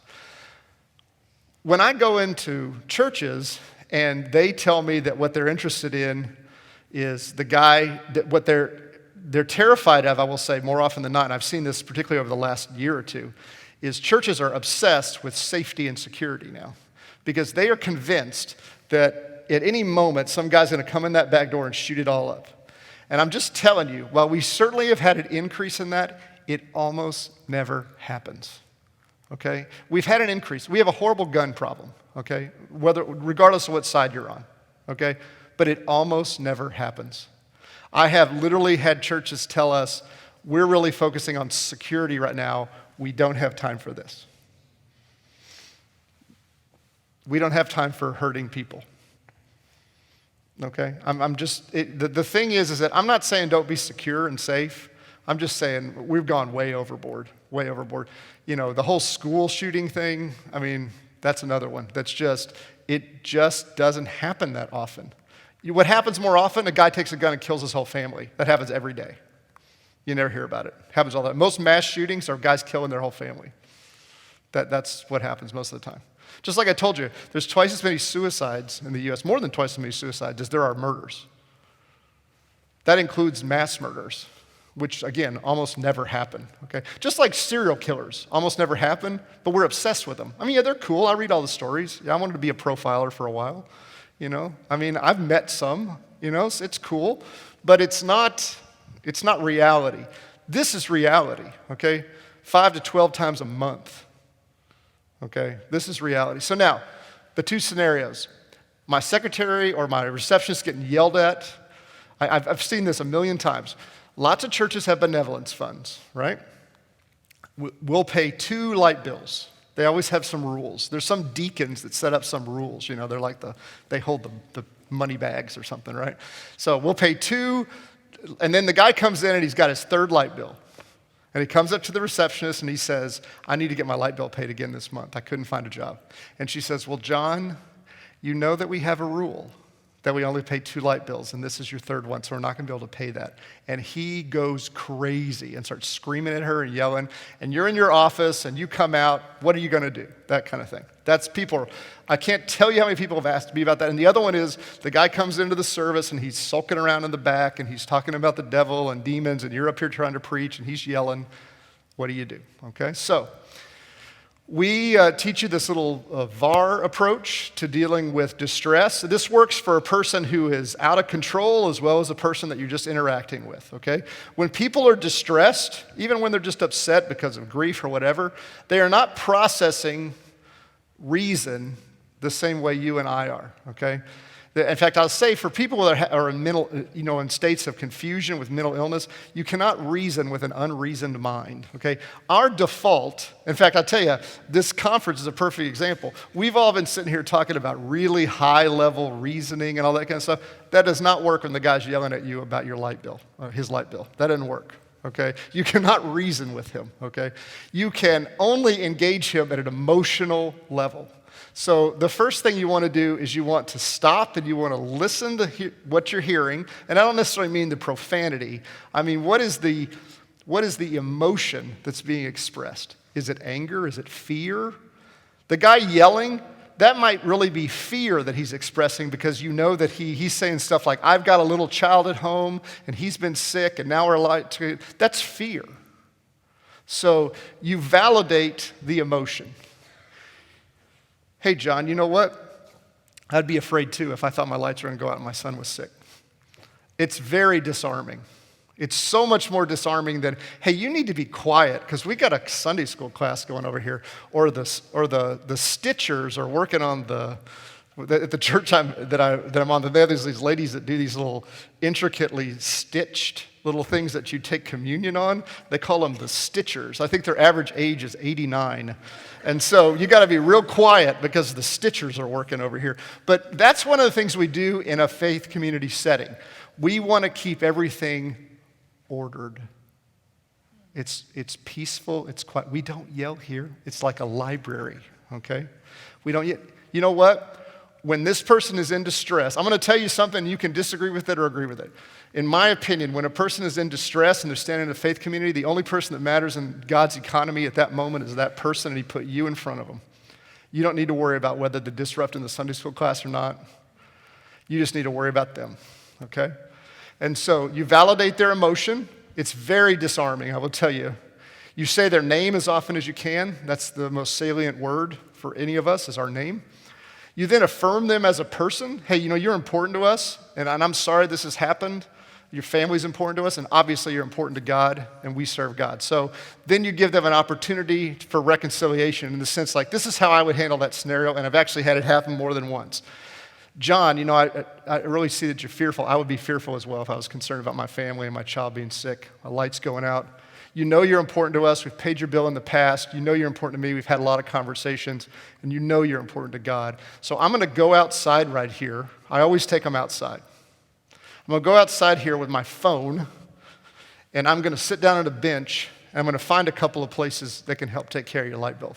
When I go into churches and they tell me that what they're interested in is the guy, that what they're terrified of, I will say more often than not, and I've seen this particularly over the last year or two, is churches are obsessed with safety and security now, because they are convinced that at any moment some guy's going to come in that back door and shoot it all up. And I'm just telling you, while we certainly have had an increase in that, it almost never happens, okay? We've had an increase. We have a horrible gun problem, okay, regardless of what side you're on, okay? But it almost never happens. I have literally had churches tell us, we're really focusing on security right now. We don't have time for this. We don't have time for hurting people. Okay? The thing is that I'm not saying don't be secure and safe. I'm just saying we've gone way overboard, way overboard. The whole school shooting thing, that's another one. It just doesn't happen that often. What happens more often, a guy takes a gun and kills his whole family. That happens every day. You never hear about it. Happens all the time. Most mass shootings are guys killing their whole family. That's what happens most of the time. Just like I told you, there's twice as many suicides in the U.S., more than twice as many suicides as there are murders. That includes mass murders, which, again, almost never happen, okay? Just like serial killers almost never happen, but we're obsessed with them. Yeah, they're cool. I read all the stories. Yeah, I wanted to be a profiler for a while, I've met some, it's cool, but it's not reality. This is reality, okay? 5 to 12 times a month. Okay, this is reality. So now, the two scenarios. My secretary or my receptionist getting yelled at. I've seen this a million times. Lots of churches have benevolence funds, right? We'll pay 2 light bills. They always have some rules. There's some deacons that set up some rules. They're like they hold the money bags or something, right? So we'll pay two, and then the guy comes in and he's got his third light bill. And he comes up to the receptionist and he says, I need to get my light bill paid again this month. I couldn't find a job. And she says, well, John, you know that we have a rule that we only pay 2 light bills, and this is your third one, so we're not going to be able to pay that. And he goes crazy and starts screaming at her and yelling, and you're in your office, and you come out, what are you going to do? That kind of thing. That's people. I can't tell you how many people have asked me about that. And the other one is the guy comes into the service, and he's sulking around in the back, and he's talking about the devil and demons, and you're up here trying to preach, and he's yelling. What do you do? Okay, so we teach you this little VAR approach to dealing with distress. This works for a person who is out of control as well as a person that you're just interacting with, okay? When people are distressed, even when they're just upset because of grief or whatever, they are not processing reason the same way you and I are, okay? In fact, I'll say for people that are in mental, in states of confusion with mental illness, you cannot reason with an unreasoned mind, okay? Our default, in fact, I'll tell you, this conference is a perfect example. We've all been sitting here talking about really high-level reasoning and all that kind of stuff. That does not work when the guy's yelling at you about your light bill, or his light bill. That doesn't work, okay? You cannot reason with him, okay? You can only engage him at an emotional level. So the first thing you want to do is you want to stop and you want to listen to what you're hearing. And I don't necessarily mean the profanity. I mean, what is the emotion that's being expressed? Is it anger? Is it fear? The guy yelling, that might really be fear that he's expressing because you know that he's saying stuff like, I've got a little child at home and he's been sick and now we're like, that's fear. So you validate the emotion. Hey, John, you know what? I'd be afraid too if I thought my lights were going to go out and my son was sick. It's very disarming. It's so much more disarming than, hey, you need to be quiet because we got a Sunday school class going over here, or the stitchers are working on at the church that I'm on. There's these ladies that do these little intricately stitched little things that you take communion on. They call them the stitchers. I think their average age is 89. And so you got to be real quiet because the stitchers are working over here. But that's one of the things we do in a faith community setting. We want to keep everything ordered. It's peaceful, it's quiet. We don't yell here. It's like a library, okay? We don't yell. You know what? When this person is in distress, I'm going to tell you something, you can disagree with it or agree with it. In my opinion, when a person is in distress and they're standing in a faith community, the only person that matters in God's economy at that moment is that person, and he put you in front of them. You don't need to worry about whether they're disrupting the Sunday school class or not. You just need to worry about them, okay? And so you validate their emotion. It's very disarming, I will tell you. You say their name as often as you can. That's the most salient word for any of us, is our name. You then affirm them as a person. Hey, you're important to us, and I'm sorry this has happened. Your family's important to us, and obviously you're important to God, and we serve God. So then you give them an opportunity for reconciliation in the sense like, this is how I would handle that scenario, and I've actually had it happen more than once. John, I really see that you're fearful. I would be fearful as well if I was concerned about my family and my child being sick, my lights going out. You know you're important to us. We've paid your bill in the past. You know you're important to me. We've had a lot of conversations, and you know you're important to God. So I'm going to go outside right here. I always take them outside. I'm going to go outside here with my phone, and I'm going to sit down at a bench, and I'm going to find a couple of places that can help take care of your light bill.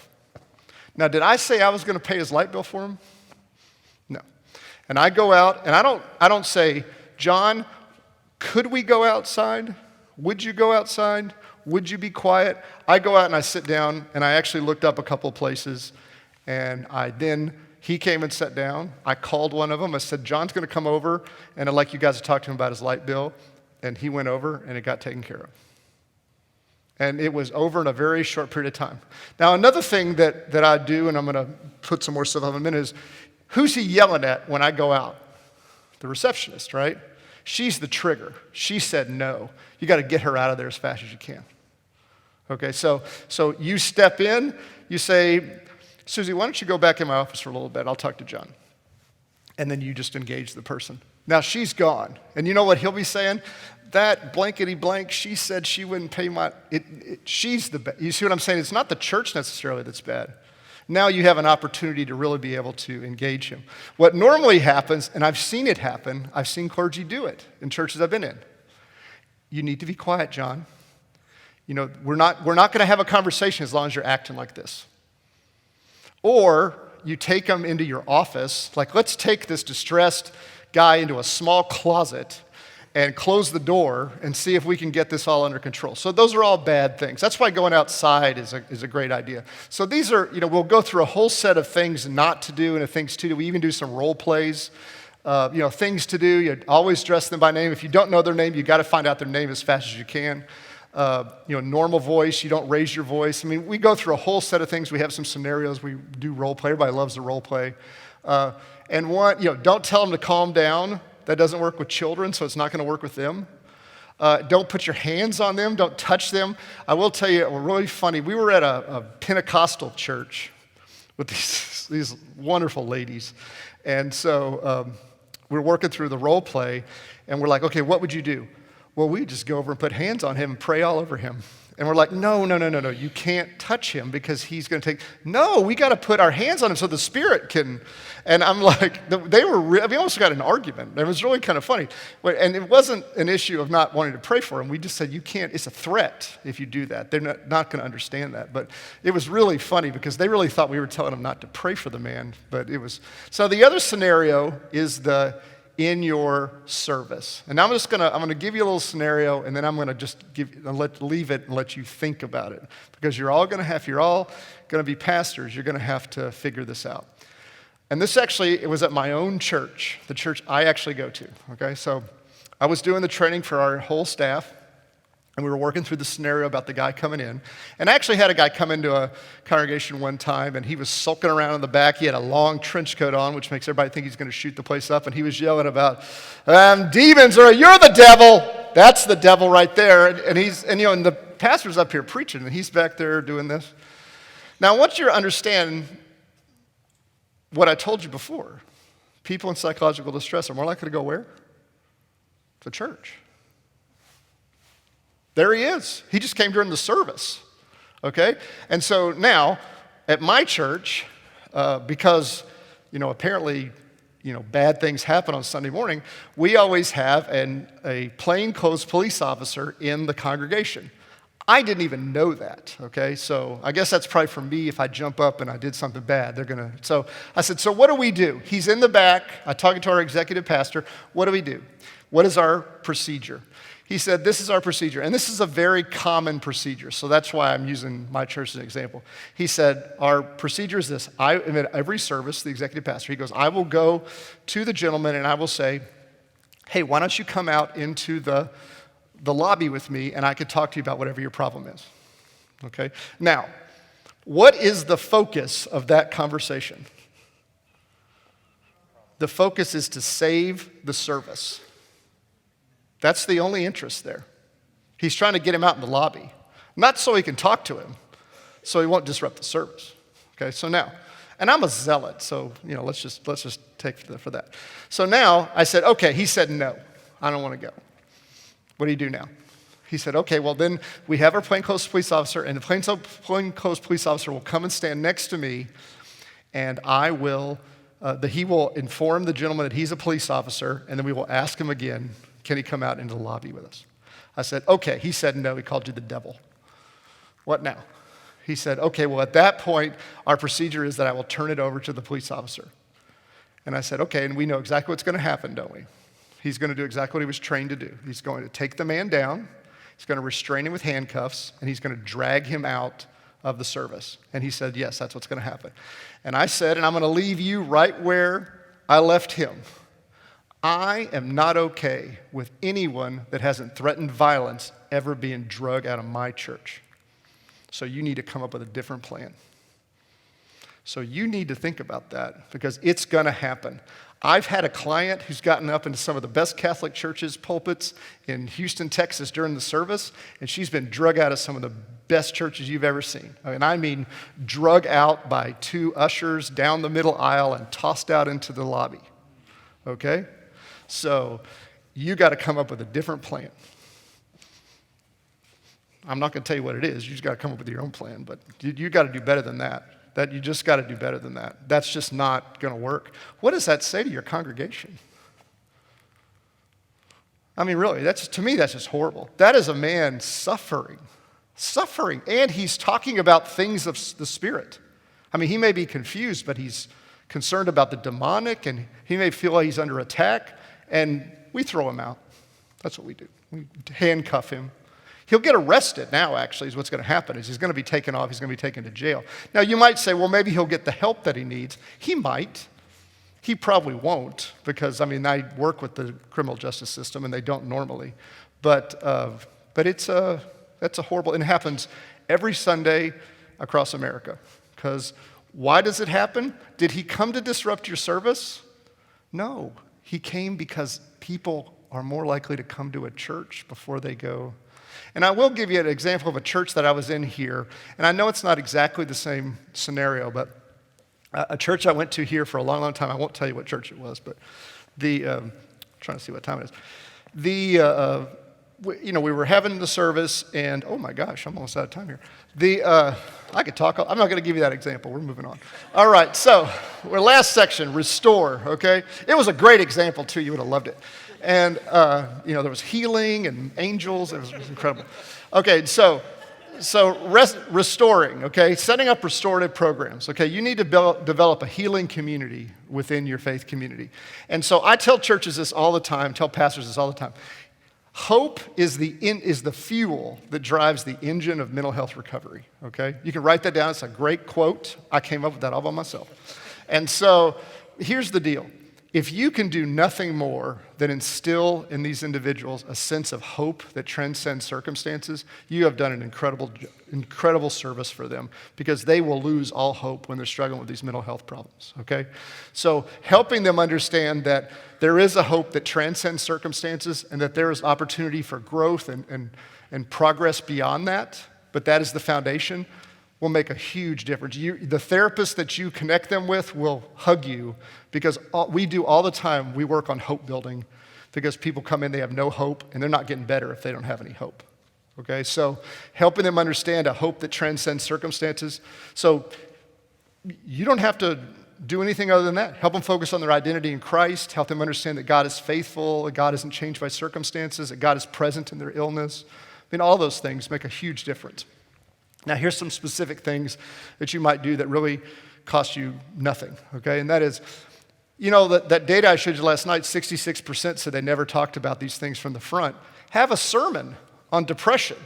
Now, did I say I was going to pay his light bill for him? No. And I go out, and I don't say, John, could we go outside? Would you go outside? Would you be quiet? I go out and I sit down, and I actually looked up a couple of places, and he came and sat down. I called one of them. I said, John's going to come over, and I'd like you guys to talk to him about his light bill. And he went over, and it got taken care of. And it was over in a very short period of time. Now, another thing that I do, and I'm going to put some more stuff on in a minute, is who's he yelling at when I go out? The receptionist, right? She's the trigger. She said no. You got to get her out of there as fast as you can. Okay, so you step in, you say, Susie, why don't you go back in my office for a little bit? I'll talk to John. And then you just engage the person. Now she's gone. And you know what he'll be saying? That blankety blank, she said she wouldn't pay my, she's the bad. You see what I'm saying? It's not the church necessarily that's bad. Now you have an opportunity to really be able to engage him. What normally happens, and I've seen it happen, I've seen clergy do it in churches I've been in. You need to be quiet, John. You know, we're not going to have a conversation as long as you're acting like this. Or you take them into your office, like let's take this distressed guy into a small closet and close the door and see if we can get this all under control. So those are all bad things. That's why going outside is a great idea. So these are, we'll go through a whole set of things not to do and things to do. We even do some role plays, things to do. You always dress them by name. If you don't know their name, you got to find out their name as fast as you can. Normal voice, you don't raise your voice. I mean, we go through a whole set of things. We have some scenarios. We do role play. Everybody loves the role play. And one, don't tell them to calm down. That doesn't work with children, so it's not going to work with them. Don't put your hands on them. Don't touch them. I will tell you, we're really funny. We were at a Pentecostal church with these wonderful ladies. And so we're working through the role play, and we're like, okay, what would you do? Well, we just go over and put hands on him and pray all over him. And we're like, no, you can't touch him because he's going to take, no, we got to put our hands on him so the Spirit can, and I'm like, we almost got an argument. It was really kind of funny. And it wasn't an issue of not wanting to pray for him. We just said, you can't, it's a threat if you do that. They're not going to understand that. But it was really funny because they really thought we were telling them not to pray for the man. But it was, so the other scenario is in your service. And I'm going to give you a little scenario, and then I'm going to just leave it and let you think about it. Because if you're all going to be pastors, you're going to have to figure this out. And this actually, it was at my own church, the church I actually go to, okay? So I was doing the training for our whole staff, and we were working through the scenario about the guy coming in. And I actually had a guy come into a congregation one time, and he was sulking around in the back. He had a long trench coat on, which makes everybody think he's going to shoot the place up. And he was yelling about, demons, or you're the devil. That's the devil right there. And the pastor's up here preaching, and he's back there doing this. Now, I want you to understand what I told you before. People in psychological distress are more likely to go where? To church. There he is. He just came during the service, okay? And so now, at my church, because, apparently, bad things happen on Sunday morning, we always have a plainclothes police officer in the congregation. I didn't even know that, okay? So I guess that's probably for me if I jump up and I did something bad. So I said, so what do we do? He's in the back. I talked to our executive pastor. What do we do? What is our procedure? He said, this is our procedure, and this is a very common procedure, so that's why I'm using my church as an example. He said, our procedure is this. At every service, the executive pastor, he goes, I will go to the gentleman and I will say, hey, why don't you come out into the lobby with me and I could talk to you about whatever your problem is, okay? Now, what is the focus of that conversation? The focus is to save the service. That's the only interest there. He's trying to get him out in the lobby, not so he can talk to him, so he won't disrupt the service. Okay, so now, and I'm a zealot, so let's just take for that. So now I said, okay. He said, no, I don't want to go. What do you do now? He said, okay, well then we have our plainclothes police officer, and the plainclothes police officer will come and stand next to me, and he will inform the gentleman that he's a police officer, and then we will ask him again, can he come out into the lobby with us? I said, okay. He said, no, he called you the devil. What now? He said, okay, well, at that point, our procedure is that I will turn it over to the police officer. And I said, okay, and we know exactly what's going to happen, don't we? He's going to do exactly what he was trained to do. He's going to take the man down, he's going to restrain him with handcuffs, and he's going to drag him out of the service. And he said, yes, that's what's going to happen. And I said, and I'm going to leave you right where I left him. I am not okay with anyone that hasn't threatened violence ever being drug out of my church. So you need to come up with a different plan. So you need to think about that because it's going to happen. I've had a client who's gotten up into some of the best Catholic churches' pulpits in Houston, Texas during the service, and she's been drug out of some of the best churches you've ever seen. I mean drug out by two ushers down the middle aisle and tossed out into the lobby. Okay? So you got to come up with a different plan. I'm not going to tell you what it is. You just got to come up with your own plan, but you got to do better than that. that you just got to do better than that. That's just not going to work. What does that say to your congregation? I mean, really, to me, that's just horrible. That is a man suffering, and he's talking about things of the Spirit. I mean, he may be confused, but he's concerned about the demonic, and he may feel like he's under attack, and we throw him out. That's what we do. We handcuff him. He'll get arrested now, actually, is what's going to happen, is he's going to be taken off, he's going to be taken to jail. Now, you might say, well, maybe he'll get the help that he needs. He might. He probably won't, because, I mean, I work with the criminal justice system, and they don't normally. But that's a horrible, and it happens every Sunday across America. Because why does it happen? Did he come to disrupt your service? No. He came because people are more likely to come to a church before they go. And I will give you an example of a church that I was in here, and I know it's not exactly the same scenario, but a church I went to here for a long, long time. I won't tell you what church it was, but I'm trying to see what time it is. We were having the service, and oh my gosh, I'm almost out of time here. I could talk. I'm not going to give you that example. We're moving on. All right, so our last section, restore. Okay, it was a great example too. You would have loved it. And there was healing and angels. It was incredible. Okay, so restoring, okay? Setting up restorative programs, okay? You need to develop a healing community within your faith community. And so I tell churches this all the time, tell pastors this all the time. Hope is the fuel that drives the engine of mental health recovery, okay? You can write that down. It's a great quote. I came up with that all by myself. And so here's the deal. If you can do nothing more than instill in these individuals a sense of hope that transcends circumstances, you have done an incredible service for them, because they will lose all hope when they're struggling with these mental health problems, okay? So helping them understand that there is a hope that transcends circumstances and that there is opportunity for growth and progress beyond that, but that is the foundation, will make a huge difference. The therapist that you connect them with will hug you, because we do all the time, we work on hope building, because people come in, they have no hope, and they're not getting better if they don't have any hope. Okay, so helping them understand a hope that transcends circumstances. So you don't have to do anything other than that. Help them focus on their identity in Christ, help them understand that God is faithful, that God isn't changed by circumstances, that God is present in their illness. I mean, all those things make a huge difference. Now, here's some specific things that you might do that really cost you nothing, okay? And that is, that data I showed you last night, 66% said they never talked about these things from the front. Have a sermon on depression,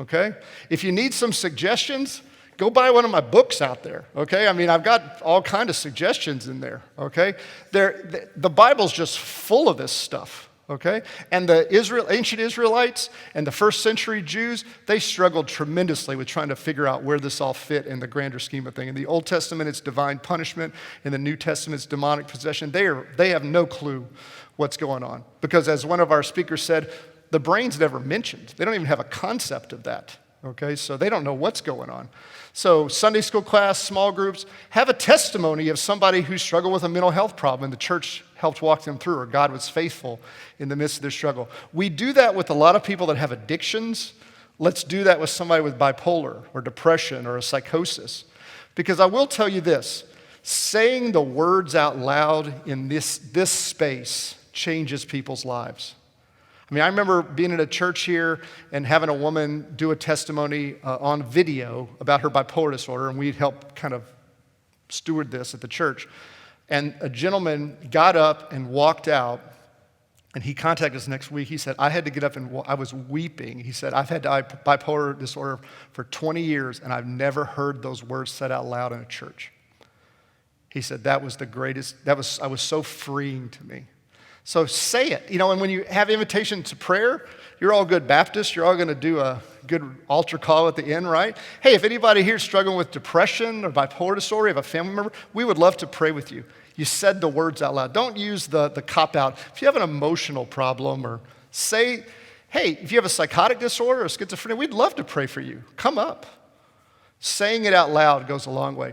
okay? If you need some suggestions, go buy one of my books out there, okay? I mean, I've got all kinds of suggestions in there, okay? The Bible's just full of this stuff. Okay? And the ancient Israelites and the first century Jews, they struggled tremendously with trying to figure out where this all fit in the grander scheme of things. In the Old Testament, it's divine punishment. In the New Testament, it's demonic possession. They have no clue what's going on. Because as one of our speakers said, the brain's never mentioned. They don't even have a concept of that. Okay? So they don't know what's going on. So Sunday school class, small groups, have a testimony of somebody who struggled with a mental health problem and the church helped walk them through, or God was faithful in the midst of their struggle. We do that with a lot of people that have addictions. Let's do that with somebody with bipolar or depression or a psychosis. Because I will tell you this, saying the words out loud in this space changes people's lives. I mean, I remember being at a church here and having a woman do a testimony on video about her bipolar disorder, and we'd help kind of steward this at the church. And a gentleman got up and walked out, and he contacted us next week. He said, I had to get up and I was weeping. He said, I've had bipolar disorder for 20 years, and I've never heard those words said out loud in a church. He said, that was the greatest, I was so freeing to me. So say it, and when you have invitation to prayer, you're all good Baptists, you're all going to do a good altar call at the end, right? Hey, if anybody here is struggling with depression or bipolar disorder, you have a family member, we would love to pray with you. You said the words out loud. Don't use the cop-out. If you have an emotional problem, or say, hey, if you have a psychotic disorder or schizophrenia, we'd love to pray for you. Come up. Saying it out loud goes a long way.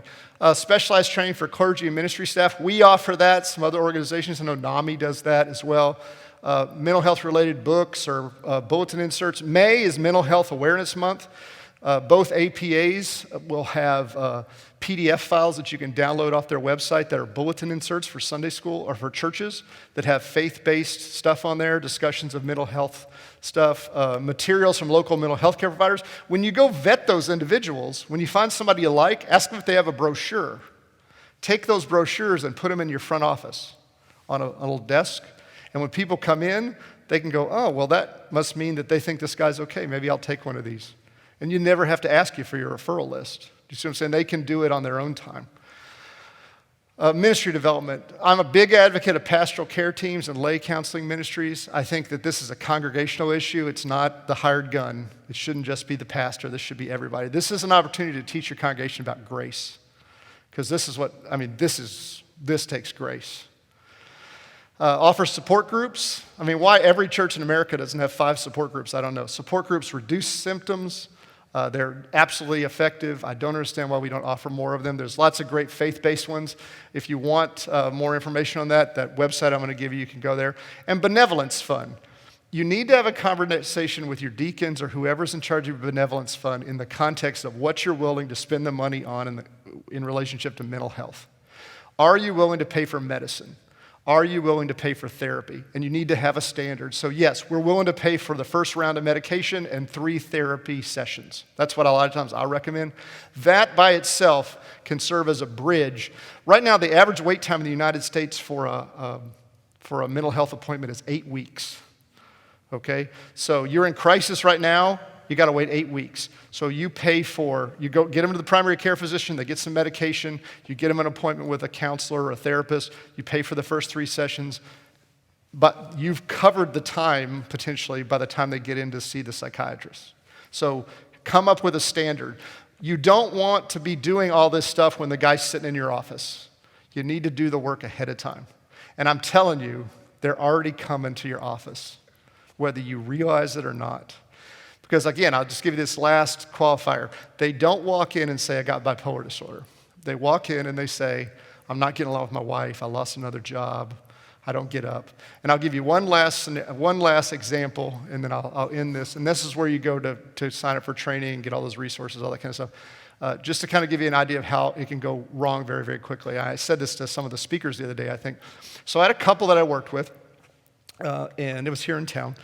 Specialized training for clergy and ministry staff, we offer that. Some other organizations, I know NAMI does that as well. Mental health related books or bulletin inserts. May is Mental Health Awareness Month. Both APAs will have PDF files that you can download off their website that are bulletin inserts for Sunday school or for churches that have faith-based stuff on there, discussions of mental health stuff, materials from local mental health care providers. When you go vet those individuals, when you find somebody you like, ask them if they have a brochure. Take those brochures and put them in your front office on a little desk. And when people come in, they can go, oh, well, that must mean that they think this guy's okay. Maybe I'll take one of these. And you never have to ask you for your referral list. Do you see what I'm saying? They can do it on their own time. Ministry development. I'm a big advocate of pastoral care teams and lay counseling ministries. I think that this is a congregational issue. It's not the hired gun. It shouldn't just be the pastor. This should be everybody. This is an opportunity to teach your congregation about grace. Because this takes grace. Offer support groups. Why every church in America doesn't have 5 support groups, I don't know. Support groups reduce symptoms. They're absolutely effective. I don't understand why we don't offer more of them. There's lots of great faith-based ones. If you want more information on that website I'm going to give you, you can go there. And benevolence fund. You need to have a conversation with your deacons or whoever's in charge of your benevolence fund in the context of what you're willing to spend the money on in relationship to mental health. Are you willing to pay for medicine? Are you willing to pay for therapy? And you need to have a standard. So yes, we're willing to pay for the first round of medication and 3 therapy sessions. That's what a lot of times I'll recommend. That by itself can serve as a bridge. Right now, the average wait time in the United States for a mental health appointment is 8 weeks. Okay? So you're in crisis right now, you got to wait 8 weeks. So you go get them to the primary care physician, they get some medication, you get them an appointment with a counselor or a therapist, you pay for the first 3 sessions, but you've covered the time potentially by the time they get in to see the psychiatrist. So come up with a standard. You don't want to be doing all this stuff when the guy's sitting in your office. You need to do the work ahead of time. And I'm telling you, they're already coming to your office, whether you realize it or not. Because again, I'll just give you this last qualifier. They don't walk in and say, I got bipolar disorder. They walk in and they say, I'm not getting along with my wife. I lost another job. I don't get up. And I'll give you one last example, and then I'll end this. And this is where you go to sign up for training and get all those resources, all that kind of stuff. Just to kind of give you an idea of how it can go wrong very, very quickly. I said this to some of the speakers the other day, I think. So I had a couple that I worked with, and it was here in town.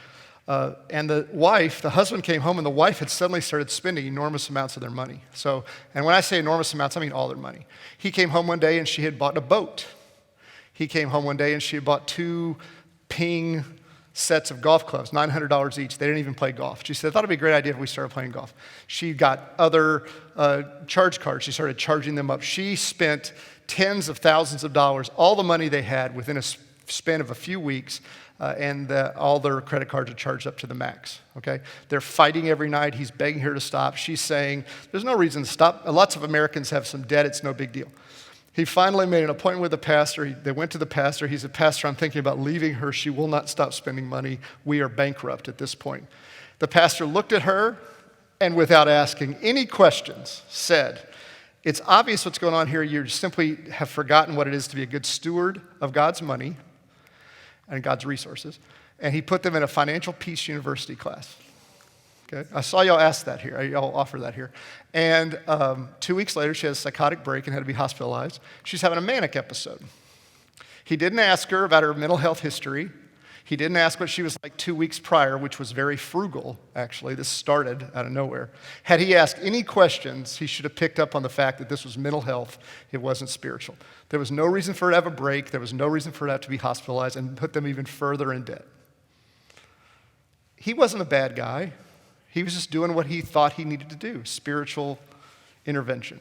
And the husband came home, and the wife had suddenly started spending enormous amounts of their money. And when I say enormous amounts, I mean all their money. He came home one day, and she had bought a boat. He came home one day, and she had bought 2 Ping sets of golf clubs, $900 each. They didn't even play golf. She said, I thought it'd be a great idea if we started playing golf. She got other charge cards. She started charging them up. She spent tens of thousands of dollars, all the money they had within a span of a few weeks, and all their credit cards are charged up to the max, okay? They're fighting every night. He's begging her to stop. She's saying, there's no reason to stop. Lots of Americans have some debt. It's no big deal. He finally made an appointment with the pastor. They went to the pastor. He said, Pastor, I'm thinking about leaving her. She will not stop spending money. We are bankrupt at this point. The pastor looked at her and without asking any questions said, it's obvious what's going on here. You simply have forgotten what it is to be a good steward of God's money and God's resources. And he put them in a Financial Peace University class. Okay, I saw y'all ask that here. Y'all offer that here. And 2 weeks later, she had a psychotic break and had to be hospitalized. She's having a manic episode. He didn't ask her about her mental health history. He didn't ask what she was like 2 weeks prior, which was very frugal, actually. This started out of nowhere. Had he asked any questions, he should have picked up on the fact that this was mental health. It wasn't spiritual. There was no reason for her to have a break. There was no reason for her to have to be hospitalized and put them even further in debt. He wasn't a bad guy. He was just doing what he thought he needed to do, spiritual intervention.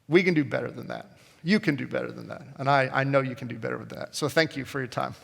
We can do better than that. You can do better than that. And I know you can do better with that. So thank you for your time.